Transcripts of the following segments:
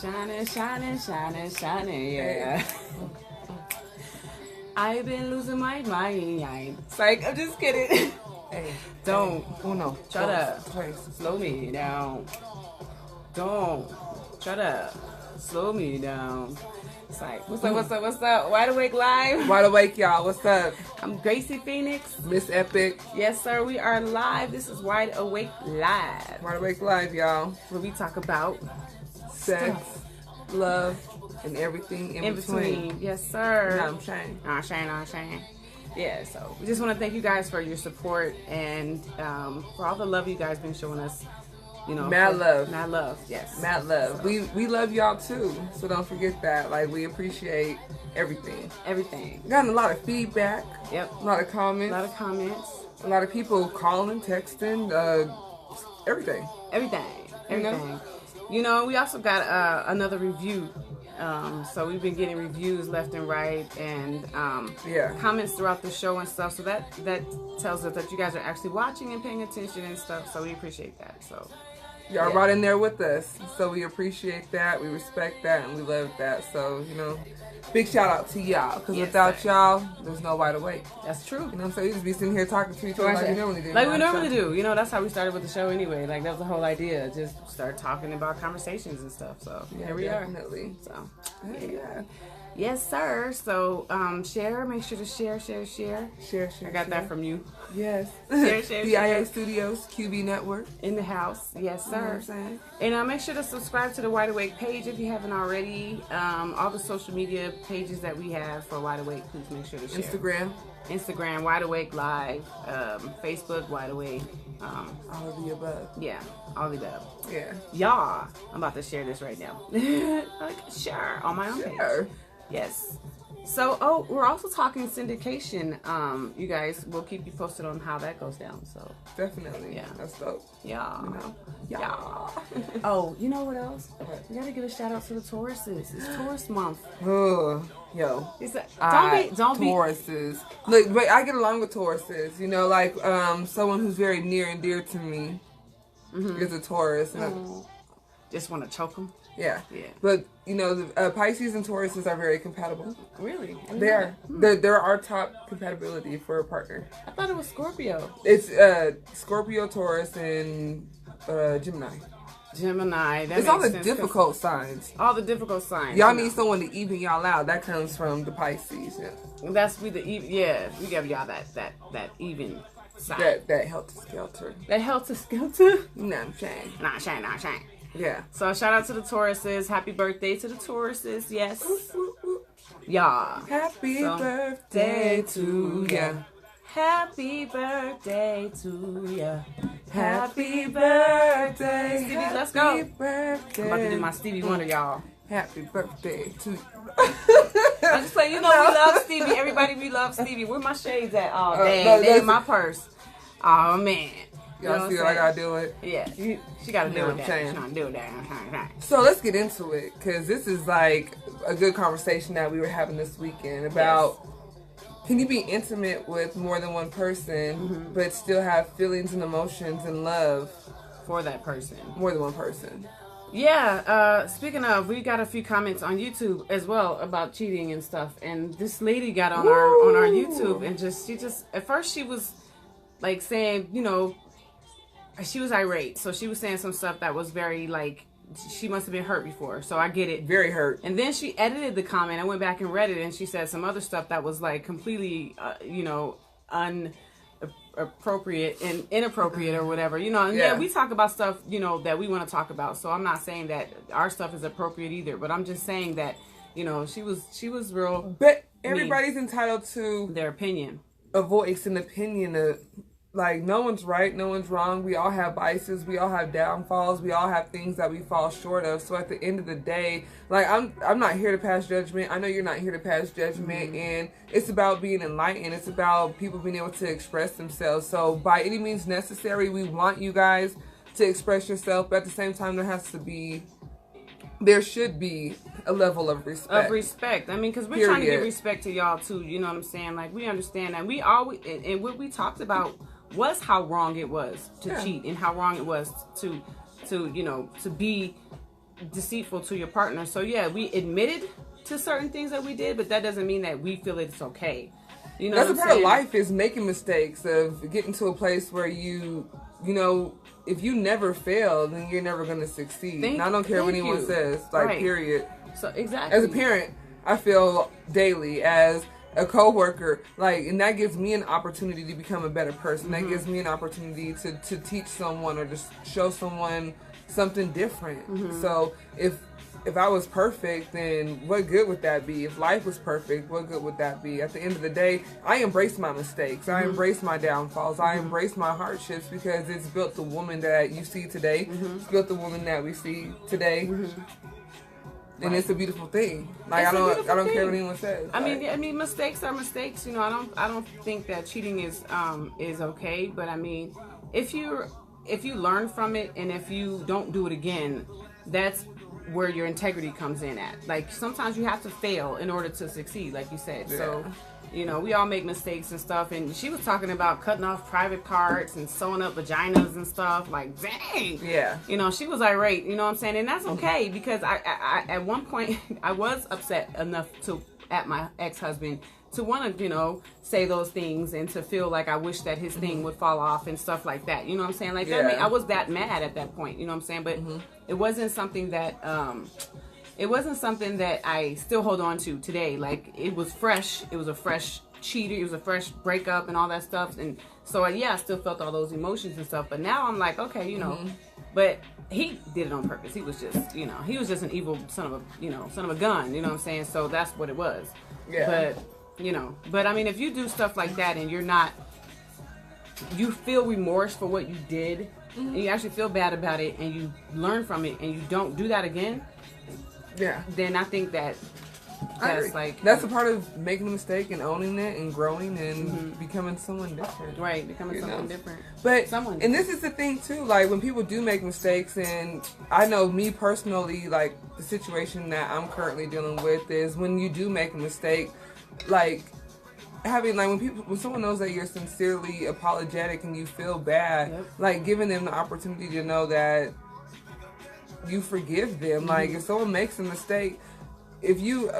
Shining, shining, shining, shining, yeah. I've been losing my mind. It's like, I'm just kidding. Hey, Don't. Uno. Shut up. Twice. Slow me down. Don't. Shut up. Slow me down. It's like, what's up? Wide Awake Live. Wide Awake, y'all. What's up? I'm Gracie Phoenix. Miss Epic. Yes, sir. We are live. This is Wide Awake Live, Wide Awake Live, y'all. where we talk about Sex, love, and everything in between. Yes, sir. No, I'm Shane. On Shane. Yeah, so we just want to thank you guys for your support and for all the love you guys been showing us. You know, Mad love. Mad love, yes. Mad love. So, We love y'all too, so don't forget that. Like, we appreciate everything. everything. Gotten a lot of feedback. Yep. A lot of A comments. lot of comments. A lot of people calling, texting, everything. Everything. You know, we also got another review. So we've been getting reviews left and right and comments throughout the show and stuff. So that tells us that you guys are actually watching and paying attention and stuff. So we appreciate that. So Y'all right in there with us. So we appreciate that. We respect that. And we love that. So, you know, big shout out to y'all. Because without y'all, there's no Wide Awake. That's true. You know what I'm saying? We just be sitting here talking to each other like we normally do. Like we normally do. You know, that's how we started with the show anyway. Like, that was the whole idea. Just start talking about conversations and stuff. So here we are. Definitely. So, Yeah. yes, sir. So, share. Make sure to share. Share. I got that from you. Yes. Share. BIA Studios, QB Network. In the house. Yes, You know what sir. I'm saying? And make sure to subscribe to the Wide Awake page if you haven't already. All the social media pages that we have for Wide Awake, please make sure to share. Instagram, Wide Awake Live. Facebook, Wide Awake. All of the above. Yeah, all the above. Yeah. Y'all, I'm about to share this right now. Like, share on my own page. Sure. Yes. So, we're also talking syndication. You guys, we'll keep you posted on how that goes down. So, Definitely. Yeah. That's dope. yeah. You know? Yeah. Oh, you know what else? Okay. We gotta give a shout out to the Tauruses. It's Taurus month. Oh, yo. It's a, don't Tauruses. Look, but I get along with Tauruses. You know, like someone who's very near and dear to me is a Taurus. And just want to choke them. yeah. Yeah. But you know, the, Pisces and Tauruses are very compatible. Really? They are. They're our top compatibility for a partner. I thought it was Scorpio. It's Scorpio, Taurus, and Gemini. Gemini. That It's makes all the sense, difficult signs. 'cause all the difficult signs. Y'all you need know. someone to even y'all out. That comes from the Pisces. Yeah. That's we the even. Yeah, we give y'all that even side. That helter skelter. That helter skelter. You know what I'm saying? Nah, shine. Yeah. So shout out to the Tauruses. Happy birthday to the Tauruses. Yes. Y'all. Happy So, birthday to ya. Happy birthday to ya. Happy birthday. Stevie, let's Happy go. birthday. I'm about to do my Stevie Wonder, y'all. Happy birthday to you. I just say, you know, we love Stevie. Everybody, we love Stevie. Where my shades at? Oh, dang. They in my purse. Oh, man. You know Y'all see what I gotta do with? Yeah, she gotta You deal know with what that. I'm She's saying? trying to deal with that. So let's get into it, because this is like a good conversation that we were having this weekend about can you be intimate with more than one person but still have feelings and emotions and love For that person. more than one person? Yeah, speaking of, we got a few comments on YouTube as well about cheating and stuff. And this lady got on our YouTube and she just at first she was like saying, you know, she was irate. So she was saying some stuff that was very like she must have been hurt before. So I get it. Very hurt. And then she edited the comment. I went back and read it and she said some other stuff that was like completely you know, appropriate and inappropriate or whatever, you know. And yeah, we talk about stuff, you know, that we want to talk about. So I'm not saying that our stuff is appropriate either, but I'm just saying that, you know, she was real. But everybody's entitled to Their opinion. a voice and opinion. Of, like, no one's right, no one's wrong. We all have vices. We all have downfalls. We all have things that we fall short of. So at the end of the day, like, I'm not here to pass judgment. I know you're not here to pass judgment. And it's about being enlightened. It's about people being able to express themselves. So by any means necessary, we want you guys to express yourself. But at the same time, there should be a level of respect. I mean, because we're trying to give respect to y'all too. You know what I'm saying? Like, we understand that. We always, and what we talked about was how wrong it was to Yeah. cheat, and how wrong it was to to be deceitful to your partner. So yeah, we admitted to certain things that we did, but that doesn't mean that we feel it's okay. You know, That's a what part I'm of saying? life, is making mistakes, of getting to a place where you know, if you never fail, then you're never going to succeed. And I don't care what Thank anyone you. says, like, Right. period. So exactly. As a parent, I feel daily, as a coworker, like, and that gives me an opportunity to become a better person. That gives me an opportunity to teach someone, or to show someone something different. So if I was perfect, then what good would that be? If life was perfect, what good would that be? At the end of the day, I embrace my mistakes. I embrace my downfalls. I embrace my hardships, because it's built the woman that you see today. It's built the woman that we see today. And Right. it's a beautiful thing. Like, It's a I beautiful don't care thing. what anyone says. I Like, mean, mistakes are mistakes. You know, I don't think that cheating is okay. But I mean, if you learn from it, and if you don't do it again, that's where your integrity comes in at. Like, sometimes you have to fail in order to succeed, like you said. So, you know, we all make mistakes and stuff. And she was talking about cutting off private parts and sewing up vaginas and stuff. Like, dang. yeah. You know, she was irate, you know what I'm saying? And that's okay, because I at one point, I was upset enough at my ex-husband to want to, you know, say those things, and to feel like I wish that his thing would fall off and stuff like that. You know what I'm saying? Like, I mean, I was that mad at that point, you know what I'm saying? But it wasn't something that, I still hold on to today. Like, it was fresh. It was a fresh cheater. It was a fresh breakup and all that stuff. And so, yeah, I still felt all those emotions and stuff. But now I'm like, okay, you know, but he did it on purpose. He was just, you know, he was just an evil son of a gun. You know what I'm saying? So that's what it was. Yeah. But, you know, I mean, if you do stuff like that and you feel remorse for what you did, and you actually feel bad about it, and you learn from it, and you don't do that again, Yeah. then I think that I agree. that's like, that's a part of making a mistake and owning it and growing and becoming someone different. right, becoming You someone know. different. But Someone and this is the thing too, like, when people do make mistakes, and I know me personally, like, the situation that I'm currently dealing with is, when you do make a mistake, like, having, like, when someone knows that you're sincerely apologetic and you feel bad, Yep. like, giving them the opportunity to know that you forgive them. Like, if someone makes a mistake, if you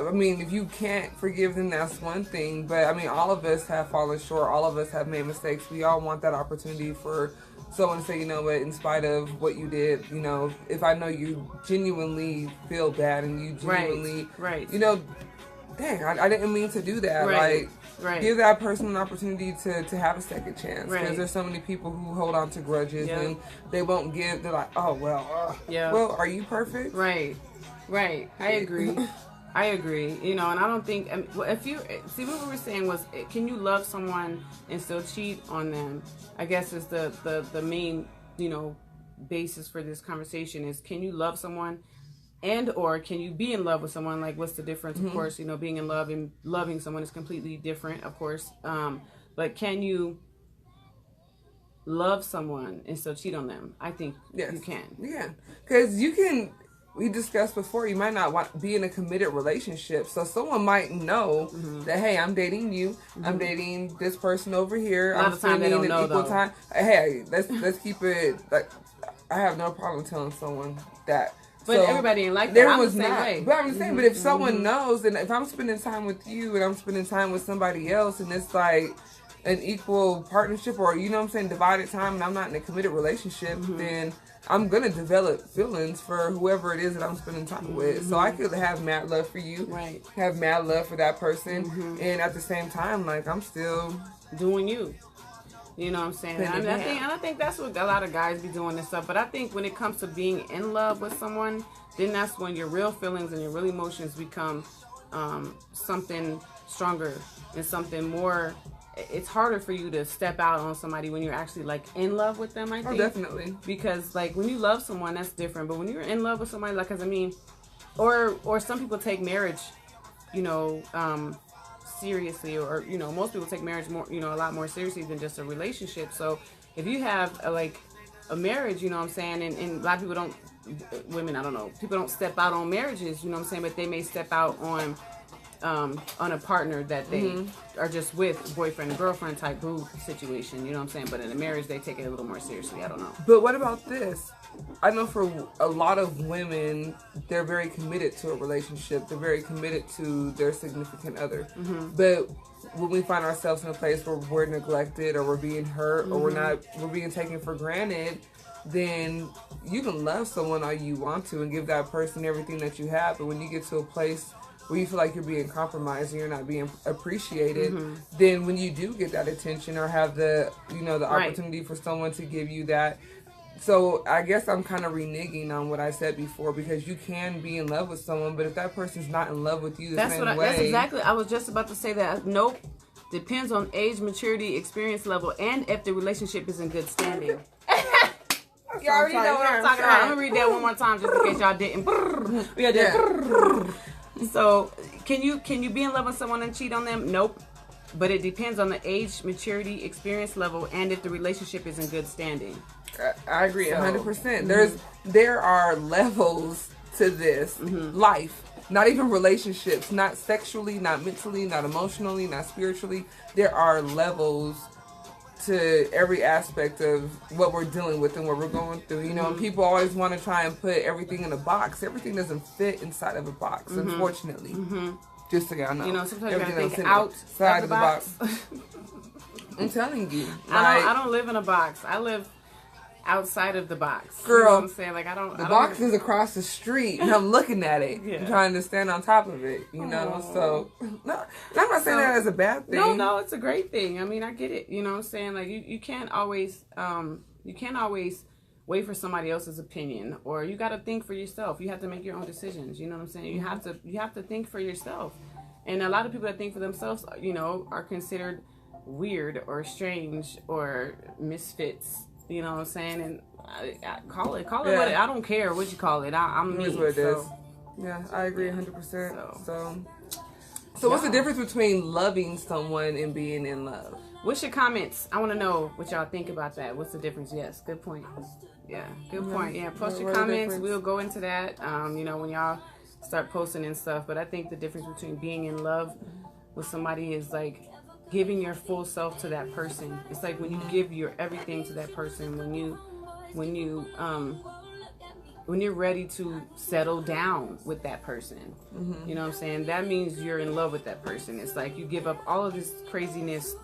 can't forgive them, that's one thing. But I mean, all of us have fallen short. All of us have made mistakes. We all want that opportunity for someone to say, you know what, in spite of what you did, you know, if I know you genuinely feel bad, and you genuinely, Right. you know, dang, I didn't mean to do that. Right. Like, Right. give that person an opportunity to have a second chance. Because Right. there's so many people who hold on to grudges, Yeah. and they won't give. They're like, oh, well, Yeah. well, are you perfect? Right. I agree. I agree. You know, and I don't think, if you see, what we were saying was, can you love someone and still cheat on them? I guess is the main, you know, basis for this conversation is, can you love someone, and or can you be in love with someone? Like, what's the difference? Of course, you know, being in love and loving someone is completely different, of course. But can you love someone and still cheat on them? I think Yes. you can. Yeah, because you can. We discussed before, you might not want to be in a committed relationship, so someone might know that, hey, I'm dating you, I'm dating this person over here, A lot I'm of time they spending don't an know, equal though. time. Hey, let's keep it. Like, I have no problem telling someone that. But So, everybody ain't like that. I'm the everyone's same not. way. But I'm just saying, but if someone knows, and if I'm spending time with you and I'm spending time with somebody else, and it's like an equal partnership, or, you know what I'm saying, divided time, and I'm not in a committed relationship, then I'm gonna develop feelings for whoever it is that I'm spending time with. So I could have mad love for you, Right. have mad love for that person, and at the same time, like, I'm still Doing you. You know what I'm saying? Putting it I think that's what a lot of guys be doing and stuff. But I think when it comes to being in love with someone, then that's when your real feelings and your real emotions become something stronger and something more. It's harder for you to step out on somebody when you're actually, like, in love with them, I think. definitely. Because, like, when you love someone, that's different. But when you're in love with somebody, like, 'cause I mean, or some people take marriage, you know, seriously, or, you know, most people take marriage more, you know, a lot more seriously than just a relationship. So if you have a marriage, you know what I'm saying, and a lot of people don't, women, I don't know, people don't step out on marriages, you know what I'm saying, but they may step out on on a partner that they are just with, boyfriend and girlfriend type boo situation. You know what I'm saying? But in a marriage, they take it a little more seriously. I don't know. But what about this? I know for a lot of women, they're very committed to a relationship. They're very committed to their significant other. But when we find ourselves in a place where we're neglected or we're being hurt or we're being taken for granted, then you can love someone all you want to and give that person everything that you have. But when you get to a place where you feel like you're being compromised and you're not being appreciated, then when you do get that attention or have the, the opportunity for someone to give you that. So I guess I'm kind of reneging on what I said before, because you can be in love with someone, but if that person's not in love with you the same way. That's exactly, I was just about to say that. Nope. Depends on age, maturity, experience level, and if the relationship is in good standing. You already know what I'm talking about. I'm going to read that one more time just in case y'all didn't. Yeah. So, can you be in love with someone and cheat on them? Nope. But it depends on the age, maturity, experience level, and if the relationship is in good standing. I agree 100%. There are levels to this life. Not even relationships, not sexually, not mentally, not emotionally, not spiritually. There are levels to every aspect of what we're dealing with and what we're going through. And people always want to try and put everything in a box. Everything doesn't fit inside of a box, unfortunately. Just so y'all know. Sometimes you gotta think outside of the box. I'm telling you. I don't live in a box. I live outside of the box. Girl, you know what I'm saying? Like, the box is across the street and I'm looking at it. I'm trying to stand on top of it, So, no, I'm not saying that as a bad thing. No, it's a great thing. I mean, I get it. You know what I'm saying? Like, you can't always, wait for somebody else's opinion, or you got to think for yourself. You have to make your own decisions. You know what I'm saying? You have to think for yourself. And a lot of people that think for themselves, are considered weird or strange or misfits. You know what I'm saying? And I call it what it. I don't care what you call it. I'm me. It is what it is. Yeah, I agree 100%. So what's the difference between loving someone and being in love? What's your comments? I want to know what y'all think about that. What's the difference? Yes, good point. Yeah, good point. Yeah, post your comments. We'll go into that. When y'all start posting and stuff. But I think the difference between being in love with somebody is like giving your full self to that person. It's like when you give your everything to that person, when you're ready to settle down with that person. You know what I'm saying? That means you're in love with that person. It's like you give up all of this craziness.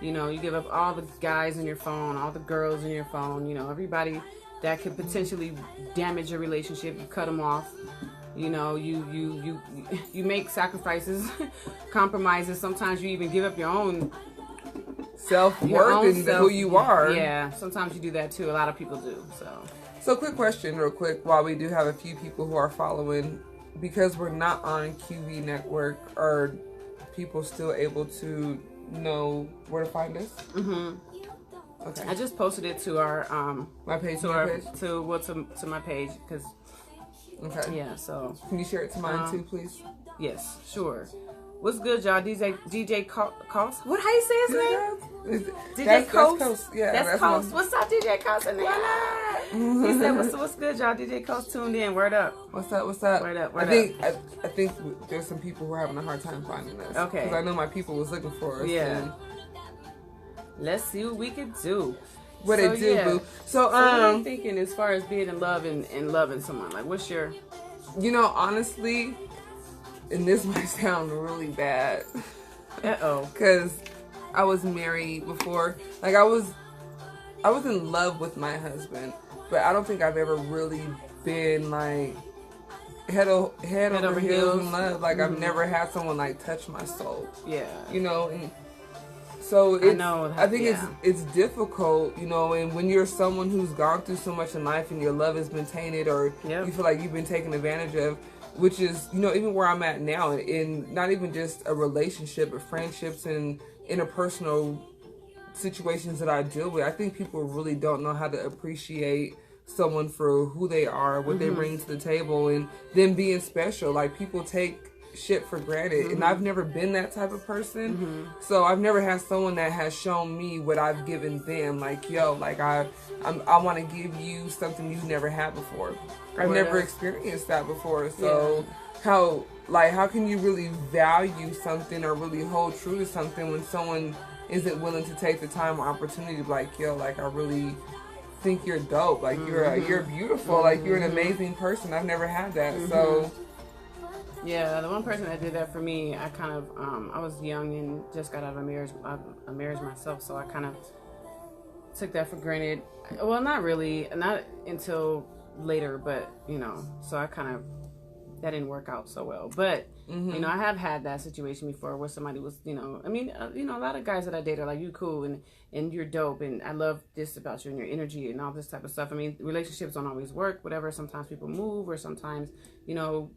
You give up all the guys in your phone, all the girls in your phone, everybody that could potentially damage your relationship. You cut them off. You make sacrifices, compromises. Sometimes you even give up your own self-worth and who you are. Yeah, sometimes you do that too. A lot of people do. So quick question real quick, while we do have a few people who are following, because we're not on QV Network, are people still able to know where to find us? Okay. I just posted it to our my page, to my page, because okay. Yeah, so can you share it to mine too, please? Yes, sure. What's good, y'all? DJ Cost. What? How you say his name? DJ Coast. Coast. Yeah, that's Coast. What's up, DJ Coast? He said, "What's good, y'all?" DJ Coast tuned in. Word up. What's up? Word up. I think there's some people who are having a hard time finding us. Okay. Because I know my people was looking for us. Yeah. And let's see what we can do. What it do, boo? So what are you thinking as far as being in love and loving someone? Like, what's your? Honestly, and this might sound really bad. Uh-oh. Because I was married before. Like, I was in love with my husband, but I don't think I've ever really been like head over heels in love. Like, I've never had someone like touch my soul. Yeah. And so I think it's difficult, and when you're someone who's gone through so much in life and your love has been tainted, or you feel like you've been taken advantage of, which is, even where I'm at now, in not even just a relationship, but friendships and interpersonal situations that I deal with, I think people really don't know how to appreciate someone for who they are, what they bring to the table, and them being special. Like, people take shit for granted, and I've never been that type of person. So I've never had someone that has shown me what I've given them. Like, yo, like I want to give you something you've never had before. I've never experienced that before. So how can you really value something or really hold true to something when someone isn't willing to take the time or opportunity to be like, yo, like I really think you're dope, like you're beautiful, like you're an amazing person. I've never had that. So yeah, the one person that did that for me, I kind of I was young and just got out of a marriage myself, so I kind of took that for granted. Well, not really, not until later, but you know, so I kind of, that didn't work out so well. But you know, I have had that situation before where somebody was, you know, I mean, you know, a lot of guys that I dated are like, you cool and you're dope and I love this about you and your energy and all this type of stuff. I mean, relationships don't always work, whatever. Sometimes people move, or sometimes, you know,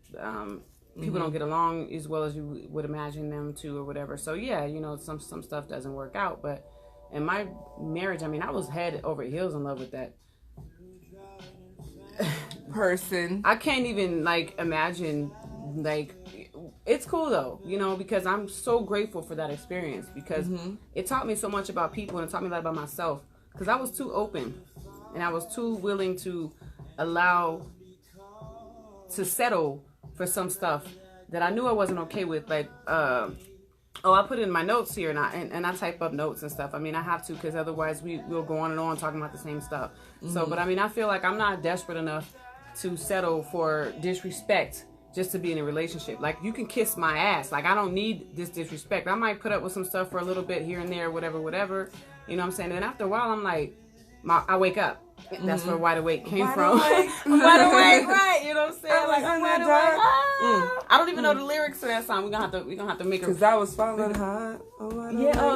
people don't get along as well as you would imagine them to, or whatever. So yeah, you know, some stuff doesn't work out. But in my marriage, I mean, I was head over heels in love with that person. I can't even like imagine, like, it's cool though, you know, because I'm so grateful for that experience, because it taught me so much about people, and it taught me a lot about myself, because I was too open and I was too willing to settle for some stuff that I knew I wasn't okay with. Like, I put it in my notes here, and I type up notes and stuff. I mean, I have to, because otherwise we'll go on and on talking about the same stuff. So, but I mean, I feel like I'm not desperate enough to settle for disrespect just to be in a relationship. Like, you can kiss my ass. Like, I don't need this disrespect. I might put up with some stuff for a little bit here and there, whatever. You know what I'm saying? And after a while, I'm like, I wake up. That's where Wide Awake came from. Wide Awake, right? You know what I'm saying? Like, I'm wide awake. I don't even know the lyrics to that song. We're gonna have to make a. Because I was falling hot.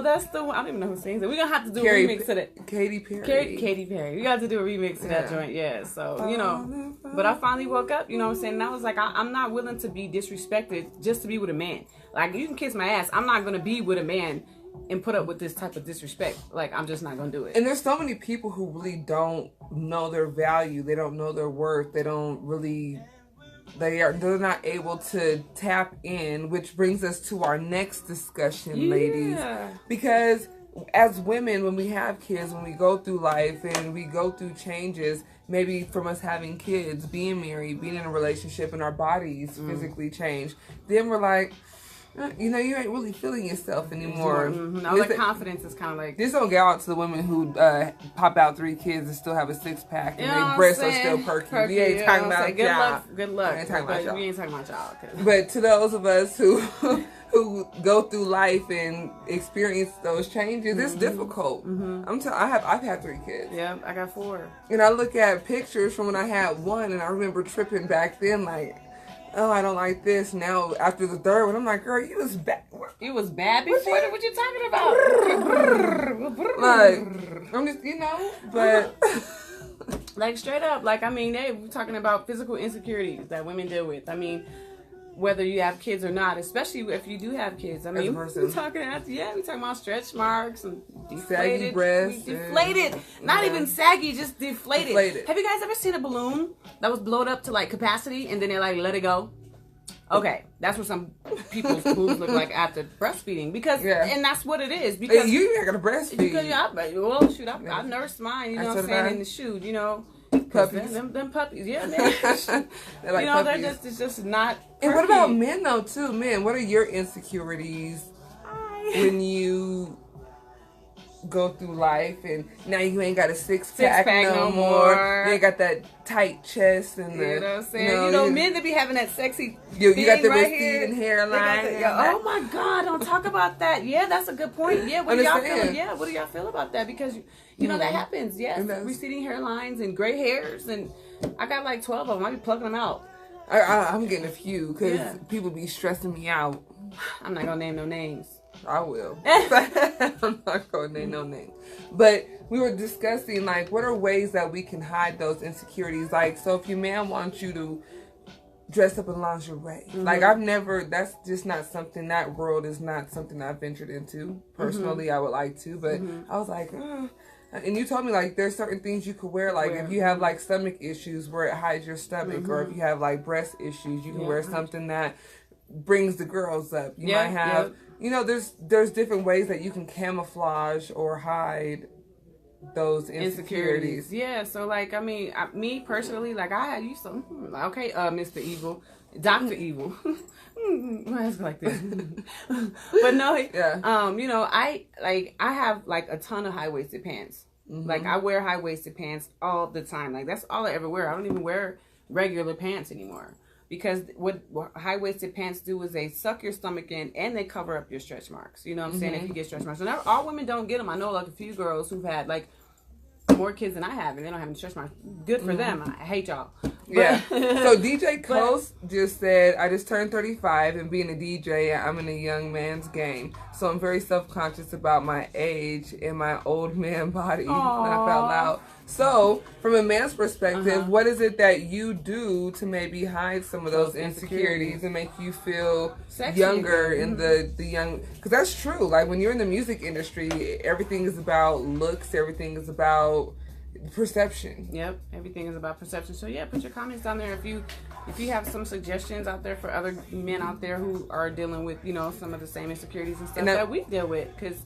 That's the one. I don't even know who sings it. We're gonna have to do a remix to that. Katy Perry. Katy Perry. We got to do a remix to that joint. Yeah. So, you know, but I finally woke up. You know what I'm saying? And I was like, I'm not willing to be disrespected just to be with a man. Like, you can kiss my ass. I'm not gonna be with a man and put up with this type of disrespect. Like, I'm just not gonna do it. And there's so many people who really don't know their value. They don't know their worth. They're not able to tap in, which brings us to our next discussion, ladies. Because as women, when we have kids, when we go through life and we go through changes, maybe from us having kids, being married, being in a relationship, and our bodies physically change, then we're like, you know, you ain't really feeling yourself anymore. Now, the confidence is kind of like... This don't get out to the women who pop out 3 kids and still have a 6-pack and their breasts are still perky. We ain't talking about y'all. Good luck. We ain't talking about y'all. We ain't talking about y'all. But to those of us who go through life and experience those changes, it's difficult. I've had 3 kids. Yeah, I got 4. And I look at pictures from when I had 1, and I remember tripping back then, like, oh, I don't like this. Now, after the 3rd one, I'm like, girl, you was bad. You was bad before? What you talking about? Like, I'm just, you know, but... Like, straight up, like, I mean, we're talking about physical insecurities that women deal with. I mean, whether you have kids or not, especially if you do have kids. I mean, we're talking about stretch marks and deflated. Saggy breasts. Deflated. Not even saggy, just deflated. Have you guys ever seen a balloon that was blown up to, like, capacity and then they, like, let it go? Okay, that's what some people's boobs look like after breastfeeding. And that's what it is. Because you ain't got to breastfeed. I nursed mine, you know what I'm saying, in the shoe, you know. Puppies. Them puppies, yeah, man. They're like, you know, puppies. it's just not. And what about men though, too? Men, what are your insecurities when you go through life and now you ain't got a 6-pack no more? You ain't got that tight chest and you know what I'm saying? You know, men that be having that sexy. You got the right receding hairline. Oh my God! Don't talk about that. Yeah, that's a good point. Yeah, what do y'all feel? Yeah, what do y'all feel about that? Because you know that happens. Yes, receding hairlines and gray hairs, and I got like 12 of them. I be plucking them out. I'm getting a few because people be stressing me out. I'm not gonna name no names. I will. I'm not gonna name no names. But we were discussing, like, what are ways that we can hide those insecurities? Like, so if your man wants you to dress up in lingerie, like, that's just not something, that world is not something I've ventured into. Personally, I would like to, but I was like, and you told me, like, there's certain things you could wear, like, if you have, like, stomach issues where it hides your stomach, or if you have, like, breast issues, you can wear something that brings the girls up. You might have, you know, there's different ways that you can camouflage or hide those insecurities. Yeah, so like, I mean, me personally, like I used to, okay, Mr. Evil, Dr. Evil. My husband like this. But no, you know, I have like a ton of high-waisted pants. Like I wear high-waisted pants all the time. Like that's all I ever wear. I don't even wear regular pants anymore. Because what high-waisted pants do is they suck your stomach in and they cover up your stretch marks. You know what I'm saying? If you get stretch marks. So not all women don't get them. I know like a few girls who've had like more kids than I have and they don't have any stretch marks. Good for them. I hate y'all. Yeah. So DJ Coast just said, I just turned 35 and being a DJ, I'm in a young man's game. So I'm very self-conscious about my age and my old man body. Laugh out loud. So from a man's perspective, what is it that you do to maybe hide some of those insecurities and make you feel sexy, younger in the young? Because that's true. Like when you're in the music industry, everything is about looks. Everything is about perception. Yep, everything is about perception. So yeah, put your comments down there if you have some suggestions out there for other men out there who are dealing with, you know, some of the same insecurities and stuff that we deal with, because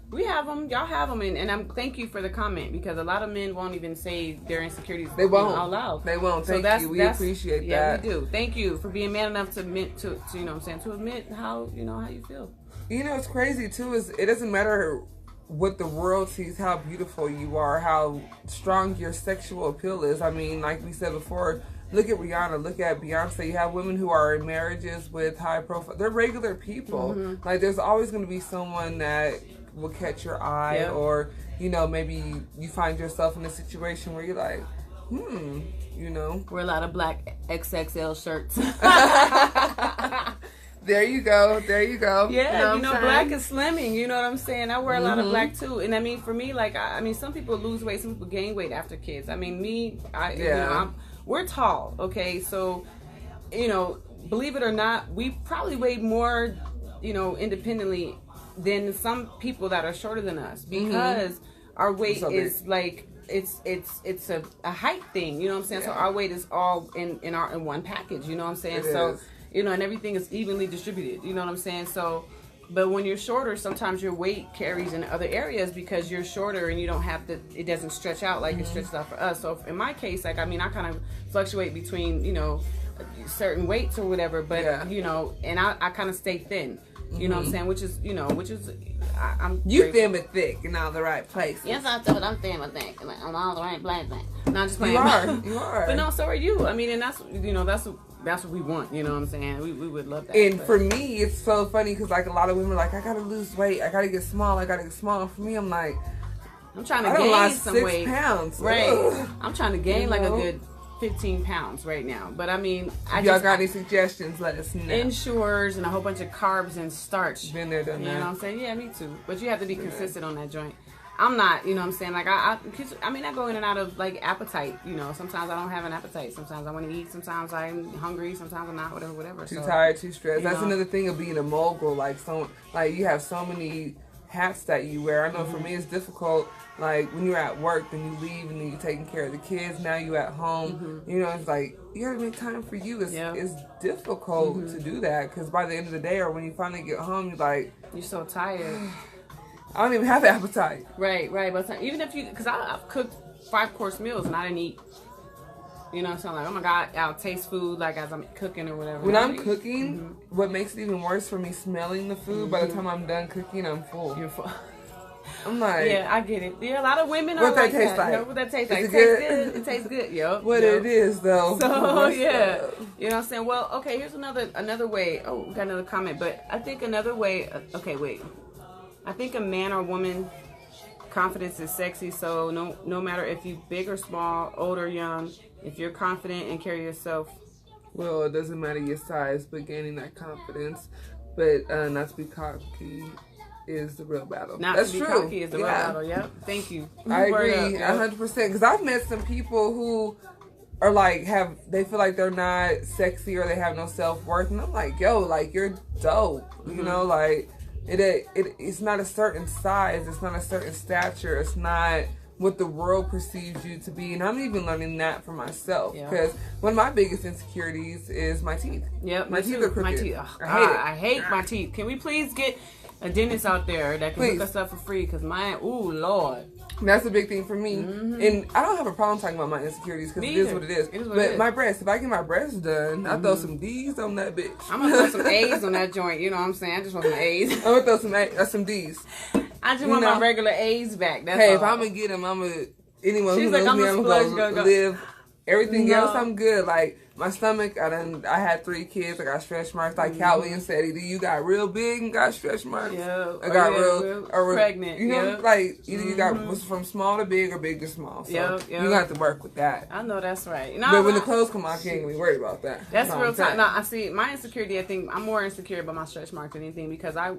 we have them, y'all have them, and I'm thank you for the comment, because a lot of men won't even say their insecurities. They won't out loud. They won't. Thank you. We appreciate that. Yeah, we do. Thank you for being man enough to admit to you know what I'm saying, to admit how you feel. You know, what's crazy too is it doesn't matter what the world sees, how beautiful you are, how strong your sexual appeal is. I mean, like we said before, look at Rihanna, look at Beyonce. You have women who are in marriages with high profile. They're regular people. Like there's always going to be someone that will catch your eye, or you know, maybe you find yourself in a situation where you're like, you know, wear a lot of black XXL shirts. There you go. Yeah, you know black is slimming. You know what I'm saying? I wear a lot of black too, and I mean, for me, like, I mean, some people lose weight, some people gain weight after kids. I mean, you know, we're tall, okay? So, you know, believe it or not, we probably weigh more, you know, independently than some people that are shorter than us, because our weight is like it's a height thing. You know what I'm saying? So our weight is all in one package. You know what I'm saying? So. You know, and everything is evenly distributed. You know what I'm saying? So, but when you're shorter, sometimes your weight carries in other areas because you're shorter and you don't have it doesn't stretch out like it stretches out for us. So in my case, like, I mean, I kind of fluctuate between, you know, certain weights or whatever, but, you know, and I kind of stay thin. You know what I'm saying? Which is I'm you thin but thick in all the right places. Yes, I'm thin but thick on all the right places. No, I'm just playing. You are. But no, so are you. I mean, and that's, you know, that's what we want. You know what I'm saying? We would love that. And for me, it's so funny because like a lot of women are like, I gotta lose weight. I gotta get small. And for me, I'm like, I'm trying to gain some 6 weight. Pounds. Right. Ugh. I'm trying to gain like a good 15 pounds right now. But I mean, y'all got any suggestions? Let us know. Ensures and a whole bunch of carbs and starch. Been there, done that. You know what I'm saying? Yeah, me too. But you have to be consistent on that joint. I'm not, you know what I'm saying? Like, I mean, I go in and out of, like, appetite, you know. Sometimes I don't have an appetite. Sometimes I want to eat. Sometimes I'm hungry. Sometimes I'm not, whatever. Too tired, too stressed. That's another thing of being a mogul. Like, you have so many hats that you wear. I know for me it's difficult. Like, when you're at work, then you leave, and then you're taking care of the kids. Now you at home. You know, it's like, you gotta make time for you. It's difficult to do that, because by the end of the day, or when you finally get home, you're like... You're so tired. I don't even have appetite. Right. But even if because I've cooked 5-course meals and I didn't eat. You know what I'm saying? Like, oh my God, I'll taste food like as I'm cooking or whatever. When I'm cooking, what makes it even worse for me smelling the food, by the time I'm done cooking, I'm full. You're full. I'm like... Yeah, I get it. Yeah, a lot of women are like that. You know, what that tastes like? It tastes good. It tastes good, yo. What it is, though. So, yeah. You know what I'm saying? Well, okay, here's another way. Oh, we got another comment. But I think another way... Okay, wait. I think a man or woman, confidence is sexy. So no matter if you big or small, old or young, if you're confident and carry yourself. Well, it doesn't matter your size, but gaining that confidence, but not to be cocky is the real battle. That's true. Cocky is the real battle. Yep. Thank you. I agree 100%. Because I've met some people who are like they feel like they're not sexy or they have no self-worth, and I'm like, yo, like, you're dope. You know, like. It's not a certain size. It's not a certain stature. It's not what the world perceives you to be. And I'm even learning that for myself. Yeah. Because one of my biggest insecurities is my teeth. Yep, My teeth are crooked. My teeth. Oh, I hate my teeth. Can we please get a dentist out there that can hook us up for free? Because mine, ooh, Lord. That's a big thing for me. And I don't have a problem talking about my insecurities because it is what it is. But my breasts, if I get my breasts done, I throw some D's on that bitch. I'm going to throw some A's on that joint. You know what I'm saying? I just want some A's. I'm going to throw some D's. I just want my regular A's back. That's all. If I'm going to get them, I'm going to, anyone She's who knows me, I'm going to live. Everything else, I'm good. Like, my stomach, I had 3 kids. I got stretch marks. Like Cal Williams said, either you got real big and got stretch marks. Yeah. I got real pregnant. You know, like, either you got was from small to big or big to small. So you got to work with that. I know that's right. But when the clothes come out, you ain't gonna be worried about that. That's real time. No, I see my insecurity. I think I'm more insecure about my stretch marks than anything because I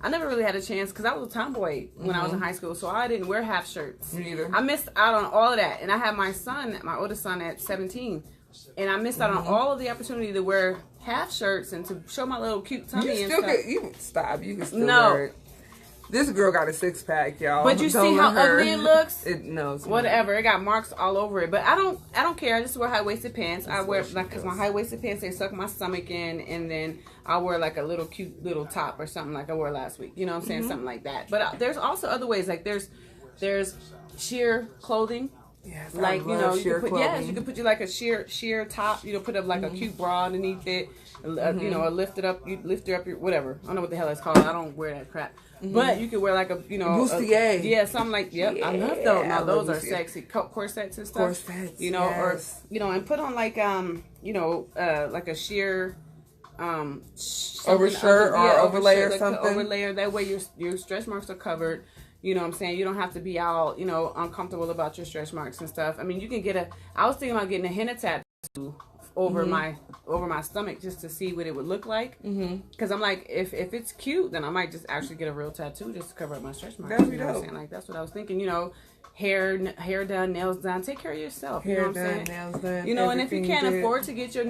never really had a chance because I was a tomboy when I was in high school, so I didn't wear half shirts. Me neither. I missed out on all of that, and I had my son, my oldest son, at 17, and I missed out on all of the opportunity to wear half shirts and to show my little cute tummy and stuff. You can stop. You can still wear it. This girl got a 6-pack, y'all. But you see how ugly it looks? Whatever. It got marks all over it. But I don't care. I just wear high-waisted pants. I wear, because my high-waisted pants, they suck my stomach in, and then I wear like a little cute little top or something like I wore last week. You know what I'm saying? Something like that. But there's also other ways. Like there's sheer clothing. Yes, like, you know, you can put you like a sheer top, you know, put up like a cute bra underneath it, you know, or lift her up your whatever. I don't know what the hell it's called. I don't wear that crap. But you could wear like a, you know, bustier. Something like, I love those. Now those are sexy. Corsets and stuff. You know, or, you know, and put on like, you know, like a sheer, overshirt or overlay or something. Overlay, that way your stretch marks are covered. You know what I'm saying? You don't have to be all, you know, uncomfortable about your stretch marks and stuff. I mean, you can I was thinking about getting a henna tattoo over my stomach just to see what it would look like. Because I'm like, if it's cute, then I might just actually get a real tattoo just to cover up my stretch marks. That'd be you know dope. what I'm saying? Like, that's what I was thinking. You know, hair done, nails done. Take care of yourself. You know what I'm saying? Nails done. You know, and if you can't afford to get your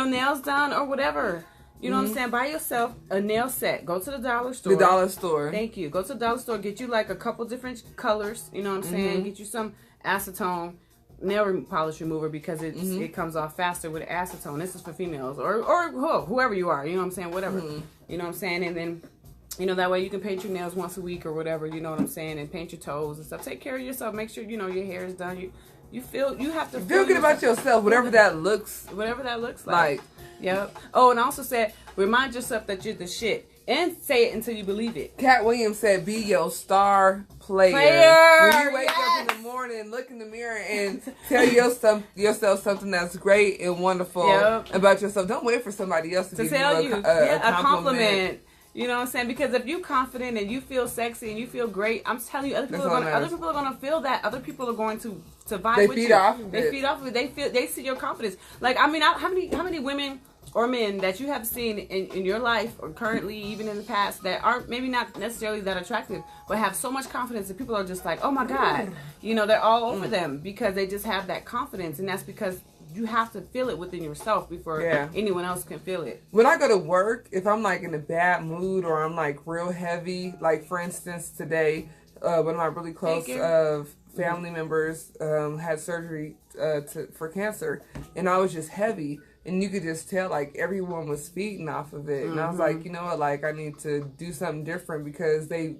nails done or whatever. You know what I'm saying? Buy yourself a nail set. Go to the dollar store. The dollar store. Thank you. Go to the dollar store. Get you like a couple different colors. You know what I'm saying? Get you some acetone nail polish remover because it comes off faster with acetone. This is for females or whoever you are. You know what I'm saying? Whatever. You know what I'm saying? And then, you know, that way you can paint your nails once a week or whatever. You know what I'm saying? And paint your toes and stuff. Take care of yourself. Make sure, you know, your hair is done. You have to feel good about yourself. Whatever that looks like. Yep. Oh, and I also said, remind yourself that you're the shit. And say it until you believe it. Cat Williams said, be your star player. When you wake up in the morning, look in the mirror and tell yourself something that's great and wonderful about yourself. Don't wait for somebody else to give tell you a compliment. You know what I'm saying? Because if you're confident and you feel sexy and you feel great, I'm telling you, other people are gonna feel that. Other people are going to vibe with you. They feed off of it. They see your confidence. Like, I mean, how many women or men that you have seen in your life or currently, even in the past, that aren't maybe not necessarily that attractive, but have so much confidence that people are just like, oh my God, you know, they're all over them because they just have that confidence, and that's because you have to feel it within yourself before anyone else can feel it. When I go to work, if I'm like in a bad mood or I'm like real heavy, like for instance today, one of my really close family members had surgery for cancer, and I was just heavy, and you could just tell like everyone was feeding off of it, and I was like, you know what, like I need to do something different because they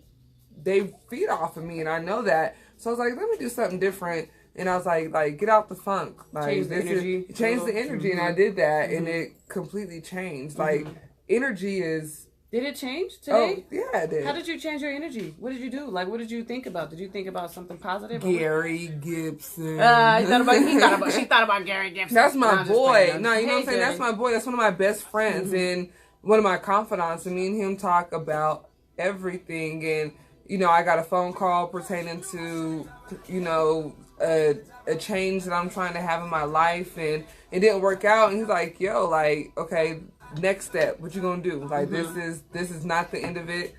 feed off of me, and I know that. So I was like, let me do something different. And I was like, get out the funk. Like, change the energy. And I did that, and it completely changed. Like, energy is... Did it change today? Oh, yeah, it did. How did you change your energy? What did you do? Like, what did you think about? Did you think about something positive? Gary Gibson. She thought about Gary Gibson. That's my boy. No, you know what I'm saying? That's my boy. That's one of my best friends and one of my confidants. And me and him talk about everything. And, you know, I got a phone call pertaining to, you know... a change that I'm trying to have in my life, and it didn't work out, and he's like, yo, like, okay, next step, what you gonna do? Like, this is not the end of it.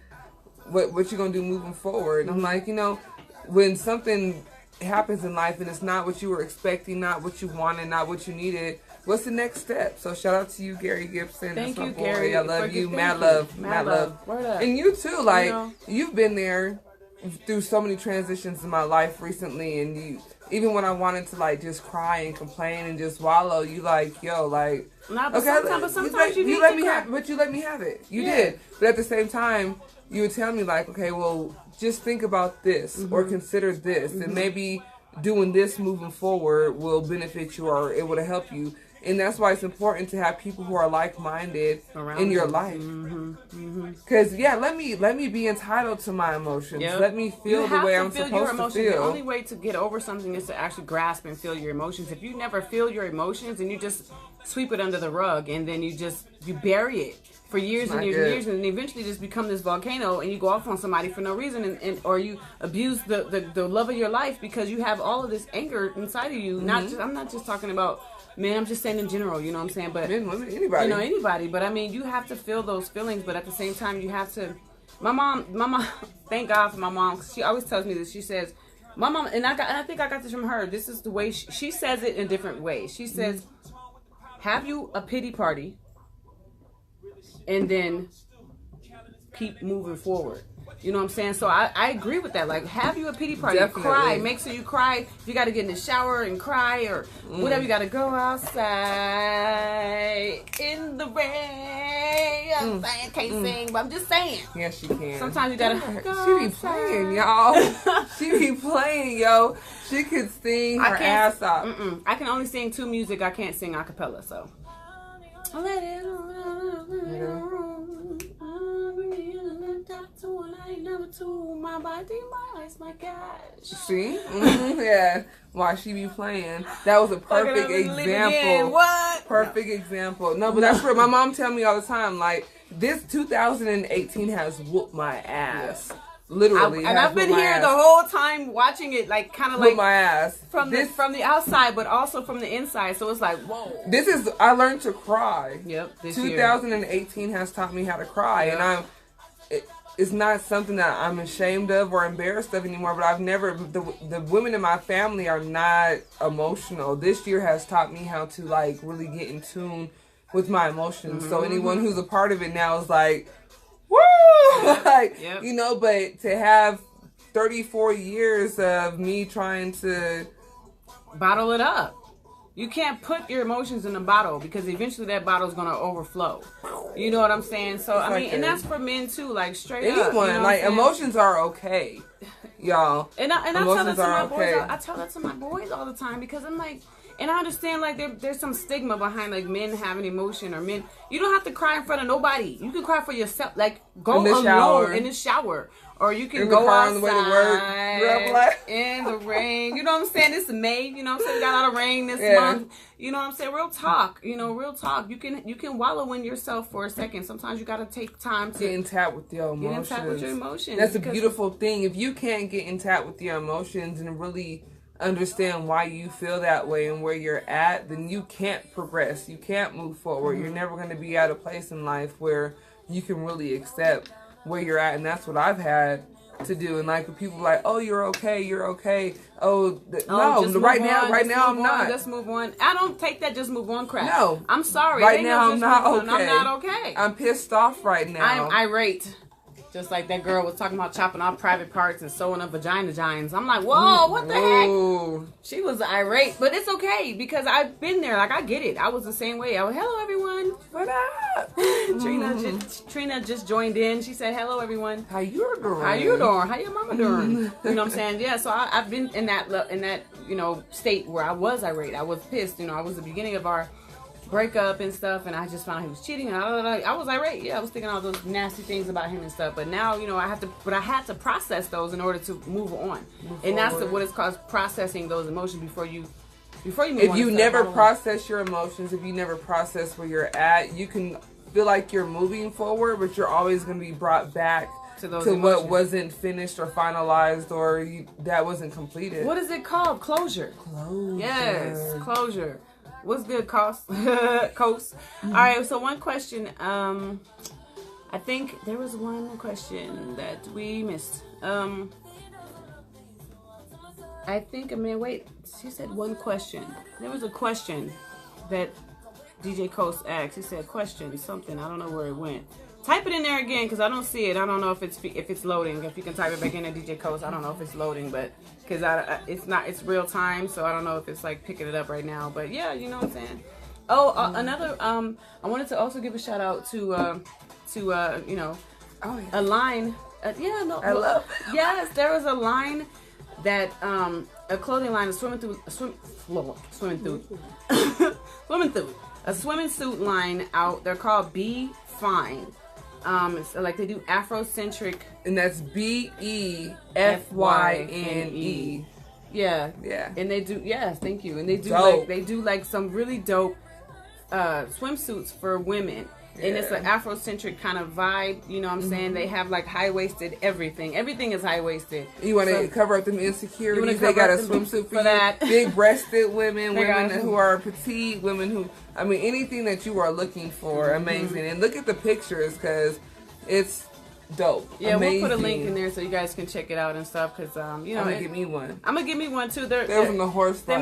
What you gonna do moving forward? And I'm like, you know, when something happens in life and it's not what you were expecting, not what you wanted, not what you needed, what's the next step? So shout out to you, Gary Gibson. Thank you, boy. Gary. I love you. Mad love. Word up. And you too, like, you've been there through so many transitions in my life recently, and even when I wanted to like just cry and complain and just wallow, you like, yo, like, nah, but sometimes you let me have, but you let me have it. You did, but at the same time, you would tell me like, okay, well, just think about this or consider this, and maybe doing this moving forward will benefit you or it would help you. And that's why it's important to have people who are like-minded in your life. Because let me be entitled to my emotions. Yep. Let me feel the way I'm supposed to feel. The only way to get over something is to actually grasp and feel your emotions. If you never feel your emotions and you just sweep it under the rug and then you bury it for years and years and years, and eventually just become this volcano, and you go off on somebody for no reason, and or you abuse the love of your life because you have all of this anger inside of you. I'm not just talking about men, I'm just saying in general, you know what I'm saying? But men, women, anybody. You know, anybody. But I mean, you have to feel those feelings, but at the same time, you have to. My mom, thank God for my mom, because she always tells me this. She says, my mom, and I think I got this from her. This is the way she says it in different ways. She says, have you a pity party, and then keep moving forward. You know what I'm saying? So I agree with that. Like, have you a pity party. Definitely. Cry. Make sure you cry. If you got to get in the shower and cry or whatever, you got to go outside in the rain. I can't sing, but I'm just saying. Yes, she can. Sometimes you got to She be playing, y'all. She be playing, yo. She could sing her ass off. I can only sing to music. I can't sing a cappella, so. Let it my body, my eyes, my gosh. See? Yeah. Why she be playing. That was a perfect example. What? Perfect example. No, but that's what my mom tell me all the time. Like, this 2018 has whooped my ass. Literally. I've been here the whole time watching it, like, kind of like my ass from the outside, but also from the inside. So it's like, whoa. I learned to cry. Yep. This 2018 has taught me how to cry, and it's not something that I'm ashamed of or embarrassed of anymore. But I've never. The women in my family are not emotional. This year has taught me how to like really get in tune with my emotions. So anyone who's a part of it now is like, woo! Like, you know, but to have 34 years of me trying to bottle it up. You can't put your emotions in a bottle because eventually that bottle's going to overflow. You know what I'm saying? So, I mean, and that's for men too, like straight up. Anyone, you know like emotions are okay, y'all. And I tell that to my boys. I tell that to my boys all the time because I'm like, and I understand like there's some stigma behind like men having emotion or men. You don't have to cry in front of nobody. You can cry for yourself. Like go alone in the shower. Or you can go outside on the way to work, in the rain. You know what I'm saying? It's May. You know what I'm saying? We got a lot of rain this month. You know what I'm saying? Real talk. You know, real talk. You can wallow in yourself for a second. Sometimes you got to take time to get in tap with your emotions. Get in tap with your emotions. That's a beautiful thing. If you can't get in tap with your emotions and really understand why you feel that way and where you're at, then you can't progress. You can't move forward. You're never going to be at a place in life where you can really accept where you're at, and that's what I've had to do. And like people like, oh, you're okay. No, right now I'm not. Just move on. I don't take that just move on crap. No, I'm sorry. Right now I'm not okay. I'm not okay. I'm pissed off right now. I'm irate. Just like that girl was talking about chopping off private parts and sewing up vagina giants. I'm like, whoa, what the heck? She was irate, but it's okay because I've been there. Like I get it. I was the same way. I was, hello everyone. What up? Trina just joined in. She said, hello everyone. How you doing? How you doing? How your mama doing? You know what I'm saying? Yeah. So I've been in that state where I was irate. I was pissed. I was the beginning of our breakup and stuff, and I just found out he was cheating, and I was irate. Yeah, I was thinking all those nasty things about him and stuff. But now, I had to process those in order to move on. And that's what it's called, processing those emotions before you move on. If you never process your emotions, if you never process where you're at, you can feel like you're moving forward, but you're always going to be brought back to what wasn't finished or finalized or that wasn't completed. What is it called? Closure. Yes, closure. What's good, Coast? All right, so one question. I think there was one question that we missed. She said one question. There was a question that DJ Coast asked. He said question something. I don't know where it went. Type it in there again because I don't see it. I don't know if it's loading. If you can type it back in at DJ Coast, I don't know if it's loading, but because it's real time, so I don't know if it's like picking it up right now. But yeah, you know what I'm saying. Oh, another I wanted to also give a shout out to you know, a line. Yeah, no, I love. Yes, there was a line that a clothing line is swimming through a swimming suit line out. They're called Be Fine. It's like they do Afrocentric, and that's BEFYNE. Yeah, yeah. And they do, yes, thank you. And they do dope. like some really dope swimsuits for women. Yeah. And it's an Afrocentric kind of vibe, you know what I'm saying? They have like high-waisted everything. Everything is high-waisted. You want to cover up them insecurities? They got a swimsuit for that. Big-breasted women, women who are petite, women who, I mean, anything that you are looking for, amazing. And look at the pictures because it's dope. Yeah, amazing. We'll put a link in there so you guys can check it out and stuff. Because you know, I'm gonna give me one. I'm gonna give me one too. They was on the horse. They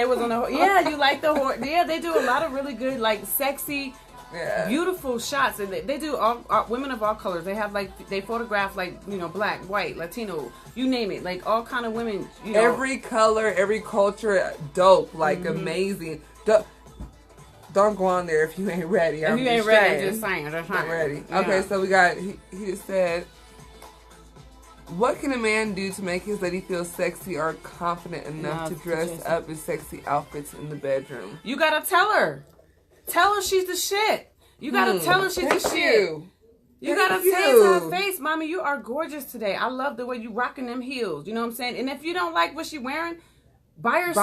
was on the horse. Yeah, you like the horse? Yeah, they do a lot of really good, like sexy. Yeah. Beautiful shots, and they do all women of all colors. They have like they photograph like, you know, black, white, Latino, you name it, like all kind of women. You know. Every color, every culture, dope, like amazing. Don't go on there if you ain't ready. If you ain't ready, just saying. Not ready. Yeah. Okay, so we got. He just said, what can a man do to make his lady feel sexy or confident enough to dress up in sexy outfits in the bedroom? You gotta tell her. Tell her she's the shit. You gotta tell her she's the shit. You gotta say it to her face, mommy, you are gorgeous today. I love the way you rocking them heels. You know what I'm saying? And if you don't like what she wearing, buy her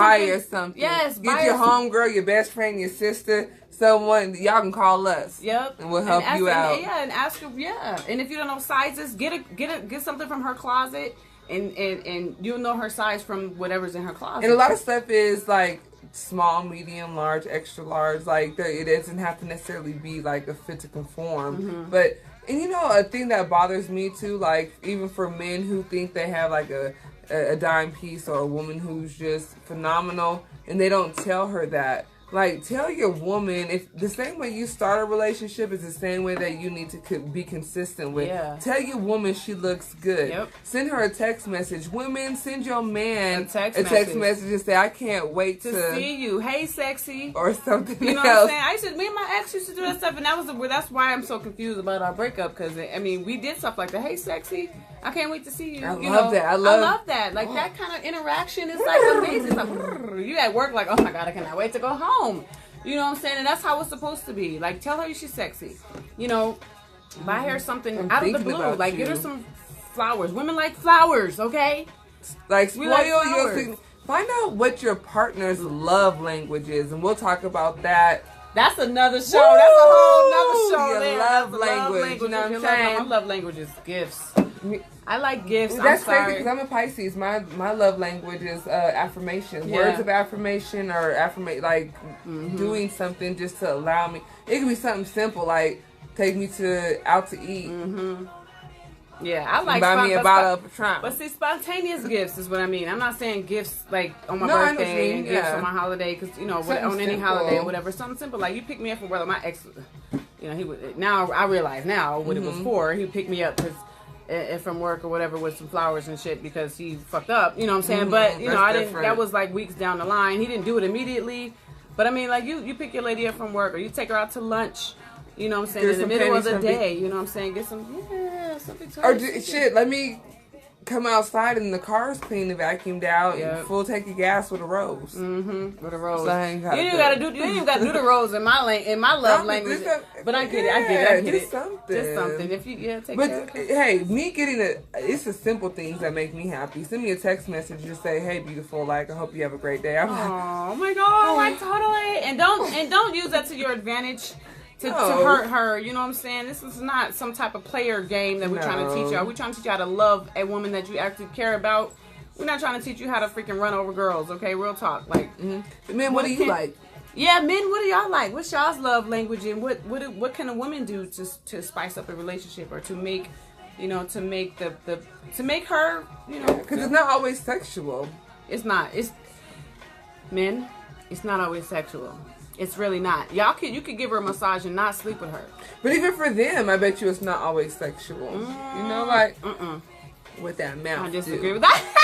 something. Yes, get your homegirl, your best friend, your sister, someone. Y'all can call us. Yep, and we'll help you out. And ask her. Yeah, and if you don't know sizes, get something from her closet, and you'll know her size from whatever's in her closet. And a lot of stuff is like small, medium, large, extra large. Like it doesn't have to necessarily be like a fit to conform. But and you know, a thing that bothers me too, like even for men who think they have like a dime piece or a woman who's just phenomenal and they don't tell her that. Like, tell your woman, if the same way you start a relationship is the same way that you need to be consistent with. Yeah. Tell your woman she looks good. Yep. Send her a text message. Women, send your man a text message and say, I can't wait to see you. Hey, sexy. Or something else. You know what I'm saying? Me and my ex used to do that stuff, and that's why I'm so confused about our breakup, because, I mean, we did stuff like that. Hey, sexy. I can't wait to see you. I love that. I love that. Like, that kind of interaction is like amazing. It's like, you at work like, oh my God, I cannot wait to go home. You know what I'm saying? And that's how it's supposed to be. Like, tell her she's sexy. You know, buy her something out of the blue. Like, get her some flowers. Women like flowers, okay? Like, spoil your thing. Find out what your partner's love language is, and we'll talk about that. That's another show. Woo! That's a whole nother show. Your love language. You know what I'm saying? My love language is gifts. I like gifts. That's crazy because I'm a Pisces. My love language is affirmation. Yeah. Words of affirmation or like doing something just to allow me. It can be something simple like take me out to eat. Yeah, I like buy me a bottle of Patron. But see, spontaneous gifts is what I mean. I'm not saying gifts like on my birthday and gifts on my holiday, because you know on any holiday or whatever. Something simple like you pick me up from where my ex, you know, he would. Now I realize now what it was for. He picked me up from work or whatever with some flowers and shit because he fucked up. You know what I'm saying? But you know, I didn't. That was like weeks down the line. He didn't do it immediately. But I mean, like you pick your lady up from work or you take her out to lunch. You know what I'm saying? In the middle of the day, you know what I'm saying? Get some, something to shit, let me come outside and the car's clean and vacuumed out and full tank of gas with a rose. With a rose. So you ain't even gotta do the rose in my love language. But I get it. I get it. Just something. Just something. If you take care of it. Hey, me getting it's the simple things that make me happy. Send me a text message and say, hey beautiful, like I hope you have a great day. Oh my God, like totally. And don't use that to your advantage. To hurt her, you know what I'm saying? This is not some type of player game that we're trying to teach y'all. We're trying to teach you how to love a woman that you actually care about. We're not trying to teach you how to freaking run over girls, okay? Real talk. Like, men, what do you like? Yeah, men, what do y'all like? What's y'all's love language, and what can a woman do to spice up a relationship or to make, you know, to make to make her, you know? Because it's not always sexual. It's not. Men, it's not always sexual. It's really not. You could give her a massage and not sleep with her. But even for them, I bet you it's not always sexual. You know, like with that mouth. I disagree with that.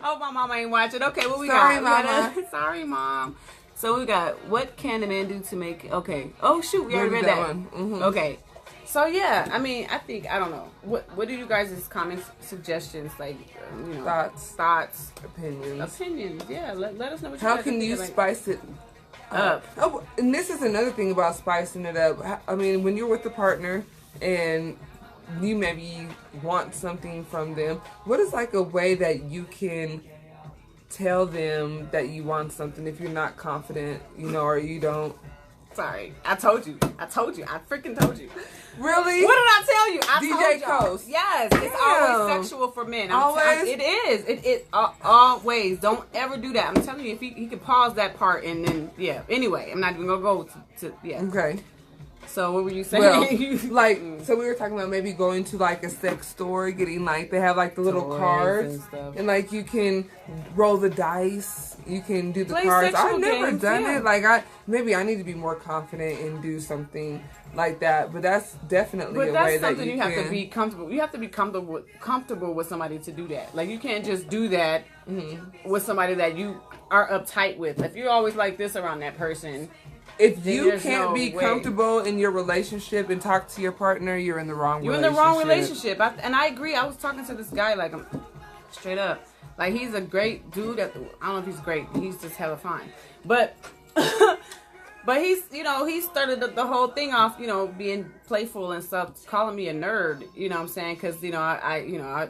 Oh, my mama ain't watching. Okay, what we Sorry, got? Mama. Sorry, Mom. So we got, what can a man do to make, okay. Oh, shoot, we already read that. One. Okay. So, yeah, I mean, I don't know. What are you guys' comments, suggestions, like, you know, thoughts, opinions? Yeah, let us know what you How guys can you like. spice it up? Oh, and this is another thing about spicing it up. I mean, when you're with a partner and you maybe want something from them, what is like a way that you can tell them that you want something if you're not confident, you know, or you don't? Sorry, I told you. I freaking told you. Really? What did I tell you? DJ Coast. Yes, it's always sexual for men. Always? It is. It always. Don't ever do that. I'm telling you, if he could pause that part and then, yeah. Anyway, I'm not even going to go to yeah. Okay. So what were you saying? Well, like, so we were talking about maybe going to like a sex store, getting like, they have like the little cards and like you can roll the dice, you can do the cards. I've never done it. Like I need to be more confident and do something like that. But that's definitely a way that you have to be comfortable. You have to be comfortable with somebody to do that. Like you can't just do that with somebody that you are uptight with. If you're always like this around that person. If you can't be comfortable in your relationship and talk to your partner, you're in the wrong relationship. You're in the wrong relationship. And I agree. I was talking to this guy, like, straight up. Like, he's a great dude. I don't know if he's great. He's just hella fine. But he's, you know, he started the whole thing off, you know, being playful and stuff, calling me a nerd, you know what I'm saying? Because, you know,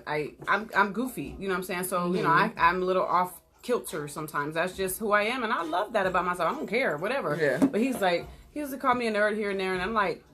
I'm goofy, you know what I'm saying? So, you know, I'm a little off kilter sometimes. That's just who I am, and I love that about myself. I don't care, whatever. Yeah. But he used to call me a nerd here and there, and I'm like,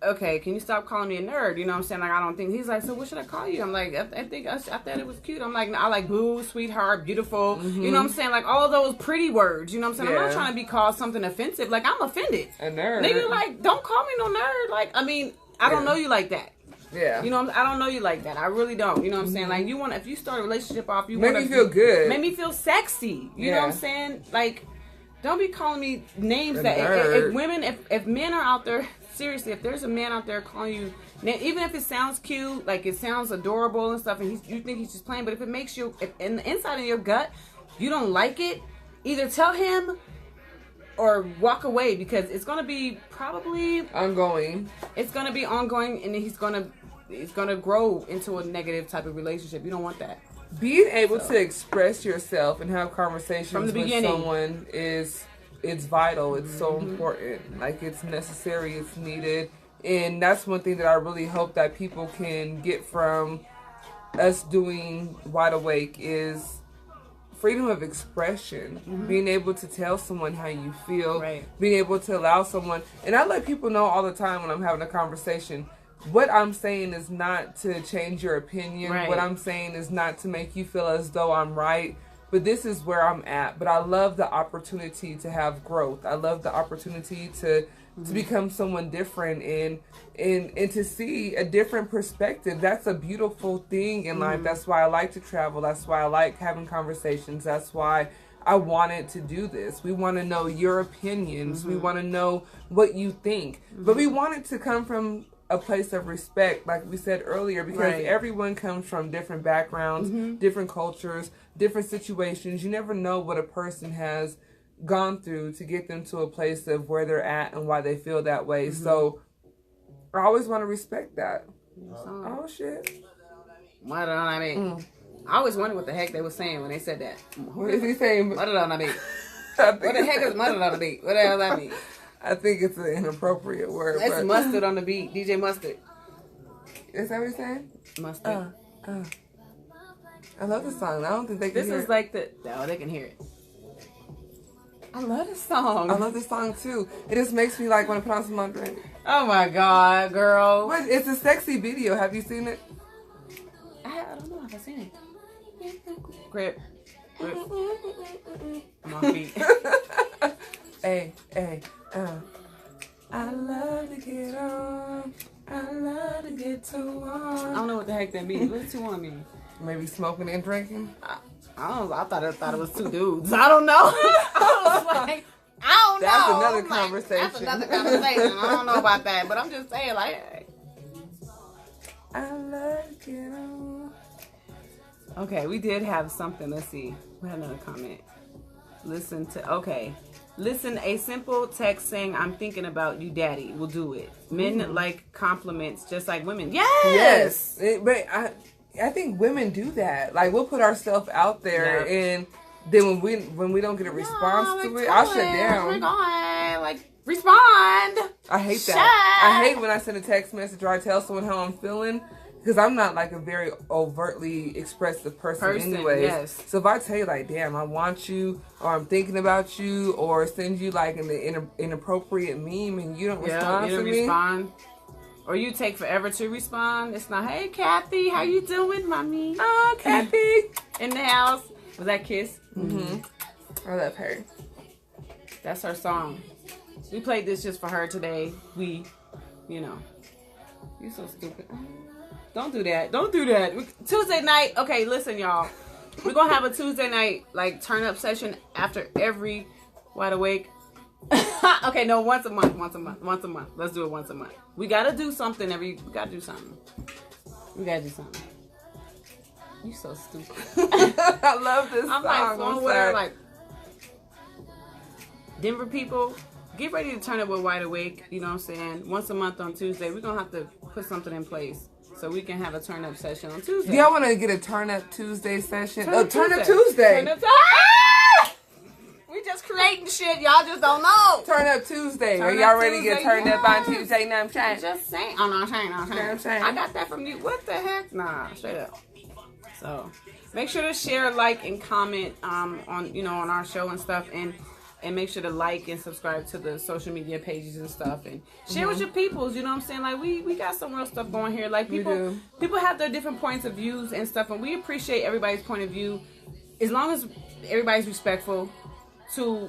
okay, can you stop calling me a nerd? You know what I'm saying? Like, I don't think. He's like, so what should I call you? I'm like, I thought it was cute. I'm like, I like boo, sweetheart, beautiful. You know what I'm saying? Like all those pretty words. You know what I'm saying? I'm not trying to be called something offensive. Like I'm offended. A nerd. Nigga, like, don't call me no nerd. Like, I mean, I don't know you like that. Yeah. You know, I don't know you like that. I really don't. You know what I'm saying? Like, if you start a relationship off, you want to make me feel good. Make me feel sexy. You know what I'm saying? Like, don't be calling me names that if men are out there, seriously, if there's a man out there calling you, even if it sounds cute, like it sounds adorable and stuff, and you think he's just playing, but if it makes you, if in the inside of your gut, you don't like it, either tell him or walk away, because it's going to be probably ongoing. It's going to be ongoing, and it's going to grow into a negative type of relationship. You don't want that. Being able to express yourself and have conversations with someone it's vital. It's so important. Like, it's necessary. It's needed. And that's one thing that I really hope that people can get from us doing Wide Awake is freedom of expression, being able to tell someone how you feel, being able to allow someone, and I let people know all the time when I'm having a conversation, what I'm saying is not to change your opinion, what I'm saying is not to make you feel as though I'm right, but this is where I'm at. But I love the opportunity to have growth. I love the opportunity to become someone different and to see a different perspective. That's a beautiful thing in life. That's why I like to travel. That's why I like having conversations. That's why I wanted to do this. We want to know your opinions. We want to know what you think. But we want it to come from a place of respect, like we said earlier, because everyone comes from different backgrounds, different cultures, different situations. You never know what a person has gone through to get them to a place of where they're at and why they feel that way. So I always want to respect that. Oh shit. What do I mean? I always wondered what the heck they were saying when they said that. What is he saying? What do I mean? What the heck is mustard on the beat? What the hell does that mean? I think it's an inappropriate word. It's mustard on the beat. DJ Mustard. Is that what you're saying? Mustard. I love this song. I don't think they can hear it. This is like they can hear it. I love this song. I love this song too. It just makes me like want to put on some more drink. Oh my god, girl. But it's a sexy video. Have you seen it? I don't know if I've seen it. Grip. I'm on feet. Hey. I love to get on. I love to get too on. I don't know what the heck that means. What's too on mean? Maybe smoking and drinking. I thought it was two dudes. I don't know. I was like, I don't That's know. another Like, conversation. That's another conversation. I don't know about that, but I'm just saying, like, hey. I like you. Okay, we did have something. Let's see. We had another comment. Listen, a simple text saying, I'm thinking about you, daddy, will do it. Men like compliments just like women. Yes! But I think women do that. Like, we'll put ourselves out there, and then when we don't get a response to it, I'll shut down. Oh my God. Like, respond. I hate that. I hate when I send a text message or I tell someone how I'm feeling. Because I'm not like a very overtly expressive person anyways. Yes. So if I tell you like, damn, I want you, or I'm thinking about you, or send you like an inappropriate meme and you don't respond to me. Or you take forever to respond. It's not, hey, Kathy, how you doing, mommy? Oh, Kathy. In the house. Was that Kiss? Mm-hmm. I love her. That's her song. We played this just for her today. You know. You're so stupid. Don't do that. Don't do that. Tuesday night. Okay, listen, y'all. We're going to have a Tuesday night, like, turn-up session after every Wide Awake. Okay, no, once a month. Let's do it once a month. We got to do something we got to do something. You so stupid. I love this song. I'm like, Denver people, get ready to turn up with Wide Awake. You know what I'm saying? Once a month on Tuesday, we're going to have to put something in place so we can have a turn up session on Tuesday. Do y'all want to get a turn up Tuesday session? Turn up Tuesday. Tuesday. We just creating shit. Y'all just don't know. Turn up Tuesday. Turn Are y'all up ready to get Tuesday, turned up yes. on Tuesday? You know what I'm saying? Just saying. Oh, no, I'm saying. I'm saying. I got that from you. What the heck? Nah, straight up. So, make sure to share, like, and comment on our show and stuff, and make sure to like and subscribe to the social media pages and stuff, and share with your peoples. You know what I'm saying? Like, we got some real stuff going here. Like, people have their different points of views and stuff, and we appreciate everybody's point of view as long as everybody's respectful to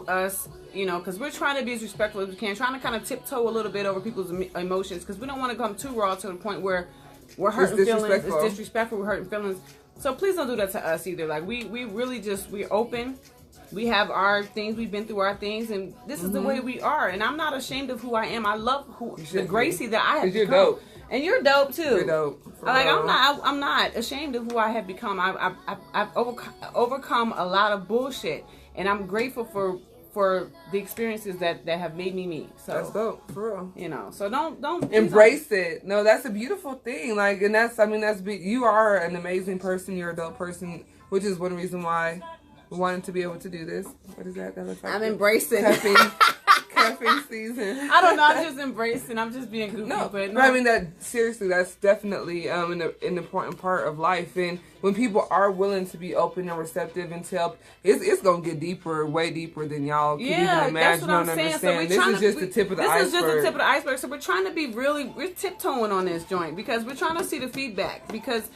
us, you know, because we're trying to be as respectful as we can, trying to kind of tiptoe a little bit over people's emotions, because we don't want to come too raw to the point where we're hurting feelings. It's disrespectful. We're hurting feelings. So please don't do that to us either. Like, we really we're open. We have our things. We've been through our things, and this is the way we are. And I'm not ashamed of who I am. I love the Gracie that I have become. You're dope. And you're dope too. You're dope. Like, I'm not ashamed of who I have become. I've overcome a lot of bullshit, and I'm grateful for the experiences that have made me. So that's dope, for real. You know, so don't embrace it. No, that's a beautiful thing. Like, and that's you are an amazing person. You're a dope person, which is one reason why we wanted to be able to do this. What is that? That looks like I'm embracing caffeine season. I don't know. I'm just embracing. I'm just being goofy. No, but I mean, that's definitely an important part of life. And when people are willing to be open and receptive and help, it's gonna get deeper, way deeper than y'all can even imagine. That's what I'm saying. So this is just the tip of the iceberg. This is just the tip of the iceberg. So we're trying to be we're tiptoeing on this joint because we're trying to see the feedback, because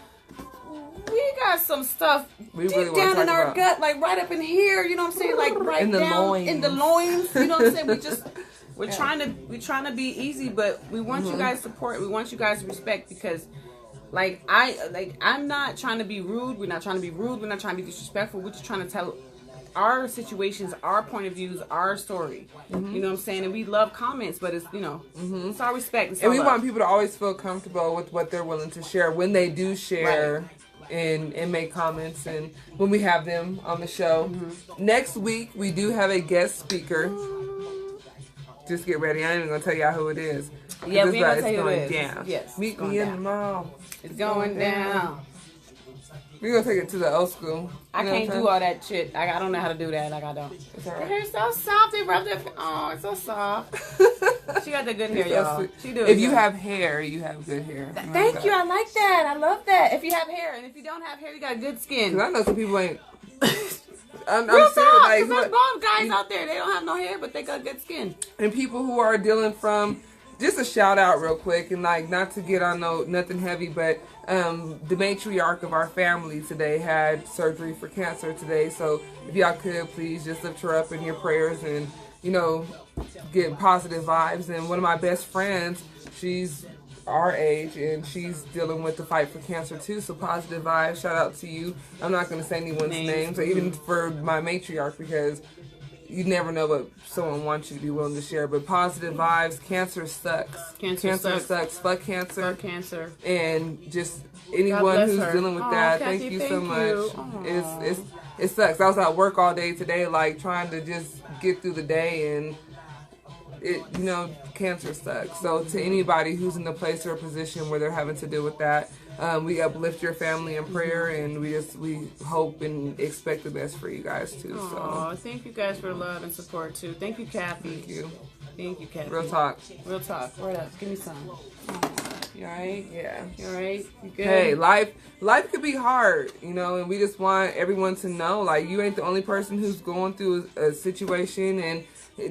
we got some stuff deep down in our gut, like right up in here, you know what I'm saying? Like right in the down loins. In the loins, you know what I'm saying? We're trying to be easy, but we want you guys support. We want you guys respect, because I'm not trying to be rude. We're not trying to be rude. We're not trying to be disrespectful. We're just trying to tell our situations, our point of views, our story. You know what I'm saying? And we love comments, but it's, it's our respect. It's and we want people to always feel comfortable with what they're willing to share when they do share. Right. And make comments, and when we have them on the show. Next week we do have a guest speaker. Just get ready. I ain't even gonna tell y'all who it is. Yeah, we ain't gonna tell you who it is. Down. Yes, meet me in the mall. It's going down. We're gonna take it to the old school. I can't do all that shit. I don't know how to do that. Like, I don't. It's all right. Her hair's so soft. They rubbed it. Oh, it's so soft. She got the good hair, y'all. She do. If you have hair, you have good hair. Thank you. I like that. I love that. If you have hair, and if you don't have hair, you got good skin. Cause I know some people ain't. I'm real serious. Like, there's bald guys out there. They don't have no hair, but they got good skin. And people who are dealing from. Just a shout out real quick, and like, not to get on nothing heavy, but the matriarch of our family today had surgery for cancer today. So if y'all could please just lift her up in your prayers, and get positive vibes. And one of my best friends, she's our age, and she's dealing with the fight for cancer too. So positive vibes. Shout out to you. I'm not going to say anyone's names, or even for my matriarch, because you never know what someone wants you to be willing to share. But positive vibes. Cancer sucks. Cancer sucks. Fuck cancer. Fuck cancer. And just anyone who's dealing with that, Kathy, thank you so much. It sucks. I was at work all day today, like trying to just get through the day, and cancer sucks. So to anybody who's in the place or a position where they're having to deal with that, we uplift your family in prayer, and we hope and expect the best for you guys too. So thank you guys for the love and support too. Thank you, Kathy. Thank you, Kathy. Real talk. Word up. Give me some. You alright? Yeah. You alright? You good? Hey, life could be hard, and we just want everyone to know, like, you ain't the only person who's going through a situation, and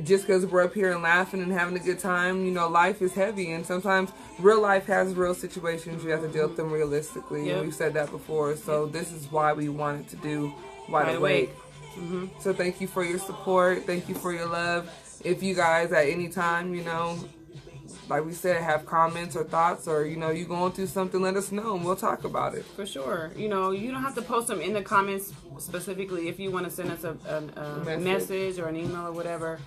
just because we're up here and laughing and having a good time, life is heavy, and sometimes real life has real situations. You have to deal with them realistically, and we've said that before, so this is why we wanted to do Wide Awake. So thank you for your support. Thank you for your love. If you guys at any time, like we said, have comments or thoughts, or you going through something, let us know and we'll talk about it. For sure. You don't have to post them in the comments specifically. If you want to send us a message or an email or whatever,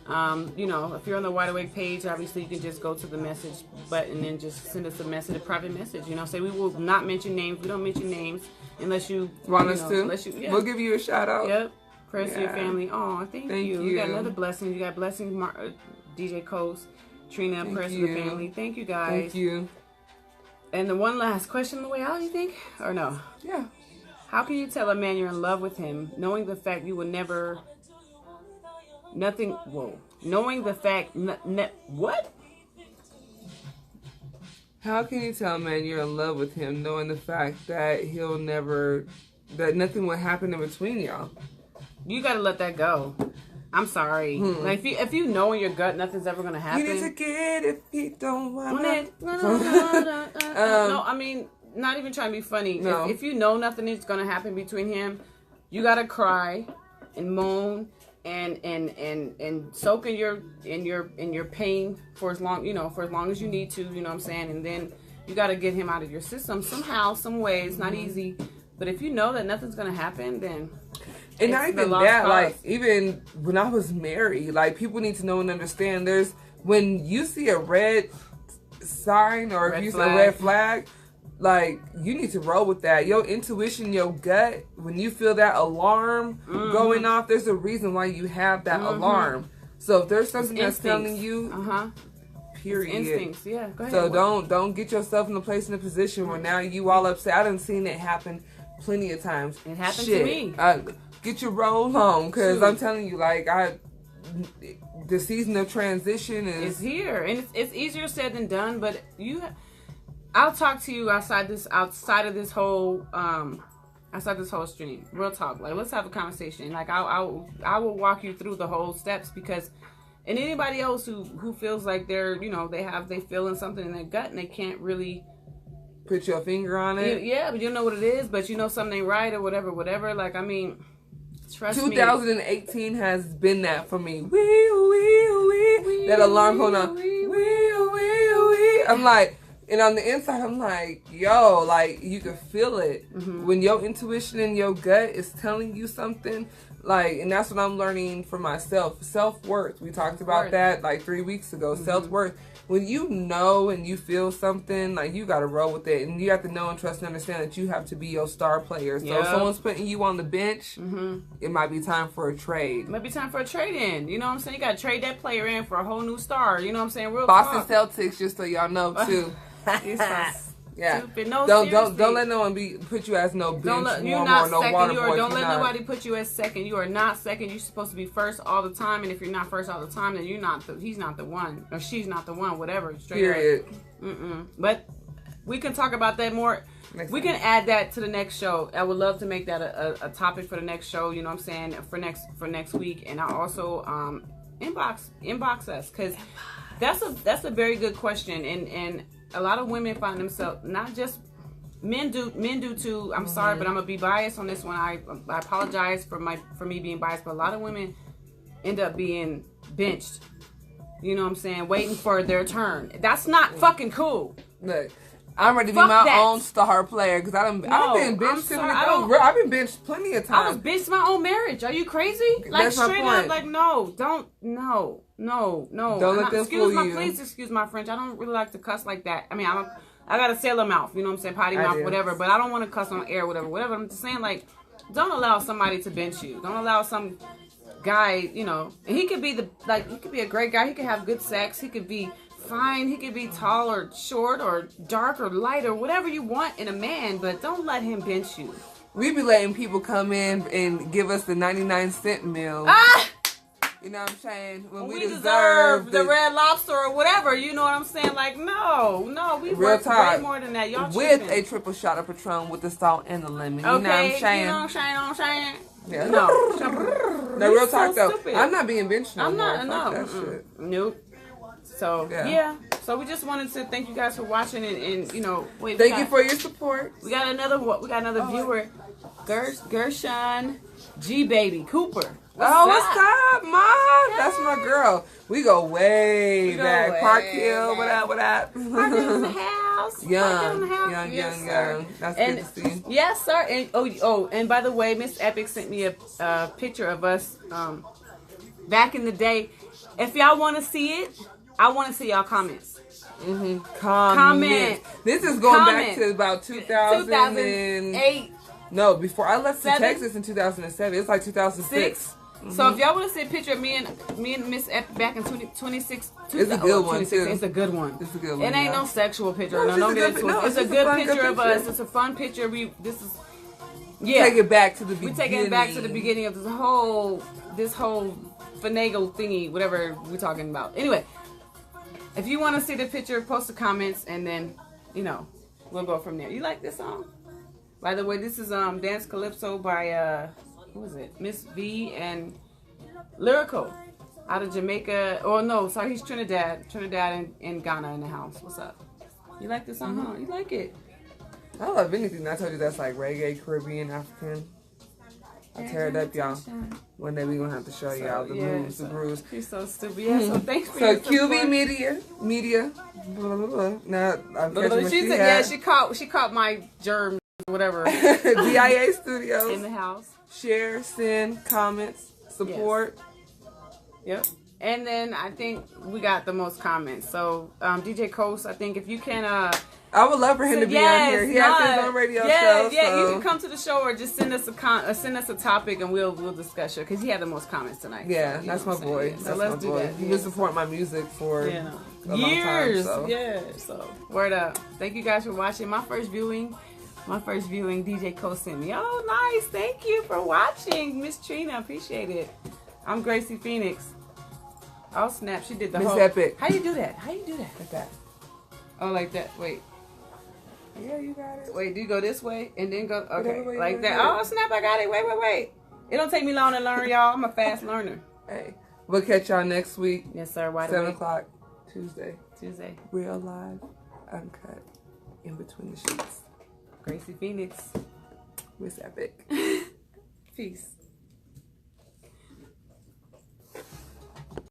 if you're on the Wide Awake page, obviously you can just go to the message button and just send us a message, a private message. Say we will not mention names. We don't mention names unless you want us to. We'll give you a shout out. Yep. Prayers to your family. Oh, thank you. You got another blessing. You got blessings, DJ Coast. Trina, prayers to the family. Thank you, guys. Thank you. And the one last question on the way out, you think? Or no? Yeah. How can you tell a man you're in love with him, knowing the fact you will never... Knowing the fact... what? How can you tell a man you're in love with him, knowing the fact that he'll never... that nothing will happen in between y'all? You gotta let that go. I'm sorry. Like if you know in your gut nothing's ever gonna happen. You need to get if you don't want it. No, I mean, not even trying to be funny. No. If you know nothing is gonna happen between him, you gotta cry and moan and soak in your pain for as long as you need to. You know what I'm saying? And then you gotta get him out of your system somehow, some way. It's not easy, but if you know that nothing's gonna happen, then. And not even that, like, even when I was married, like, people need to know and understand, when you see a red sign or if you see a red flag, like, you need to roll with that. Your intuition, your gut, when you feel that alarm going off, there's a reason why you have that alarm. So if there's something that's telling you, period. It's instincts, yeah. Go ahead. So don't get yourself in a place, in a position where now you all upset. I done seen it happen plenty of times. It happened to me. Get your roll on, because I'm telling you, like, the season of transition is here, and it's easier said than done. But I'll talk to you outside of this whole stream. Real talk, like, let's have a conversation. Like, I will walk you through the whole steps, because, and anybody else who feels like they're they feeling something in their gut and they can't really put your finger on it. Yeah, but you know what it is, but something ain't right or whatever. Like, I mean. Trust 2018 has been that for me. That alarm going on. I'm like, and on the inside, I'm like, yo, like, you can feel it. When your intuition and your gut is telling you something, like, and that's what I'm learning for myself. Self-worth. We talked about that like 3 weeks ago. Self-worth. When you know and you feel something, like, you got to roll with it. And you have to know and trust and understand that you have to be your star player. So if someone's putting you on the bench, it might be time for a trade. It might be time for a trade-in. You know what I'm saying? You got to trade that player in for a whole new star. You know what I'm saying? Real Boston Celtics, just so y'all know, too. Yeah. Stupid. No, don't let no one put you as no bench warmer or no water boy. Don't let nobody put you as second. You are not second. You're supposed to be first all the time. And if you're not first all the time, then he's not the one, or she's not the one. Whatever. Straight period. But we can talk about that more. We can add that to the next show. I would love to make that a topic for the next show. You know what I'm saying? For next week. And I also inbox us, because that's a very good question. And a lot of women find themselves, not just men do too. I'm sorry, but I'm gonna be biased on this one. I apologize for me being biased, but a lot of women end up being benched You know what I'm saying? Waiting for their turn. That's not fucking cool. Look, I'm ready to be Fuck my that. own star player because I've been benched too many. I've been benched plenty of I was times. benched my own marriage. Are you crazy? Like That's my straight point. up, like no, don't, no. Don't let them excuse fool my, you. Please excuse my French. I don't really like to cuss like that. I mean, I got a sailor mouth. You know what I'm saying? Potty I mouth, do. whatever. But I don't want to cuss on air, whatever. I'm just saying, like, don't allow somebody to bench you. Don't allow some guy, you know, and he could be he could be a great guy. He could have good sex. He could be fine. He could be tall or short or dark or light or whatever you want in a man, but don't let him bench you. We be letting people come in and give us the 99-cent meal. Ah! You know what I'm saying? When We deserve the Red Lobster or whatever. You know what I'm saying? Like, no, we Real work talk. way more than that. Y'all with tripping. a triple shot of Patron with the salt and the lemon. Okay, You know what I'm saying? you know what I'm saying? Yeah. No. No, real You're talk so though. stupid. I'm not being benched no I'm more. not, Fuck that no. shit. Nope. So, Yeah. So we just wanted to thank you guys for watching and you know, wait. Thank you for your support. We got another viewer. Gershon G Baby Cooper. What's up, Ma? That's my girl. We go way go back. way Park Hill, back. what up? Park in the house. Young. Yes, sir. That's And good to see. yes, sir. And and by the way, Miss Epic sent me a picture of us back in the day. If y'all want to see it, I want to see y'all comments. Comment. This is going back Comment. to about 2008. No, before I left to Seven? Texas in 2007. It's like 2006. So if y'all want to see a picture of me and Miss Epic back in 26, It's a good one, too. It's a good one. It's a good one, It ain't yeah. no sexual picture. No, No, it's don't just a get it good- no, twisted. It's a it's just a good fun, good picture of picture. us. It's a fun picture. We Yeah. take it back to the We beginning. taking it back to the beginning of this whole finagle thingy, whatever we're talking about. Anyway, if you want to see the picture, post the comments, and then we'll go from there. You like this song? By the way, this is Dance Calypso by who is it? Miss V and Lyrical out of Jamaica. Oh no, sorry, he's Trinidad and Ghana in the house. What's up? You like this song? Huh? You like it? I love anything. I told you that's like reggae, Caribbean, African. I tear it up, y'all. One day we gonna have to show y'all the moves, the grooves. You're so stupid. Yeah, so thanks for So your support. QB Media. Blah, blah, blah. Now I'm catching what She she said, had. she caught my germs, whatever, DIA Studios. in the house. Share, send, comments, support. Yep. And then I think we got the most comments. So DJ Coast, I think if you can I would love for him to be on here. He has his own radio show. Yeah, so. you can come to the show or just send us a topic and we'll discuss it because he had the most comments tonight. Yeah, so, that's my boy. Yeah, so That's let's my do boy. that. He's been supporting my music for a long years. time. So. Yeah. So word up. Thank you guys for watching. My first viewing, DJ Coast sent me. Oh, nice. Thank you for watching, Miss Trina. Appreciate it. I'm Gracie Phoenix. Oh snap! She did the Miss whole. Epic. How you do that? Like that. Oh, like that. Wait. Yeah, you got it. Wait, do you go this way and then go? Okay, Whatever way you like wanna that. do it. Oh snap! I got it. Wait. It don't take me long to learn, y'all. I'm a fast learner. Hey, we'll catch y'all next week. Yes, sir. Wide 7 awake. o'clock Tuesday. Real live, uncut, in between the sheets. Gracie Phoenix. Miss Epic. Peace.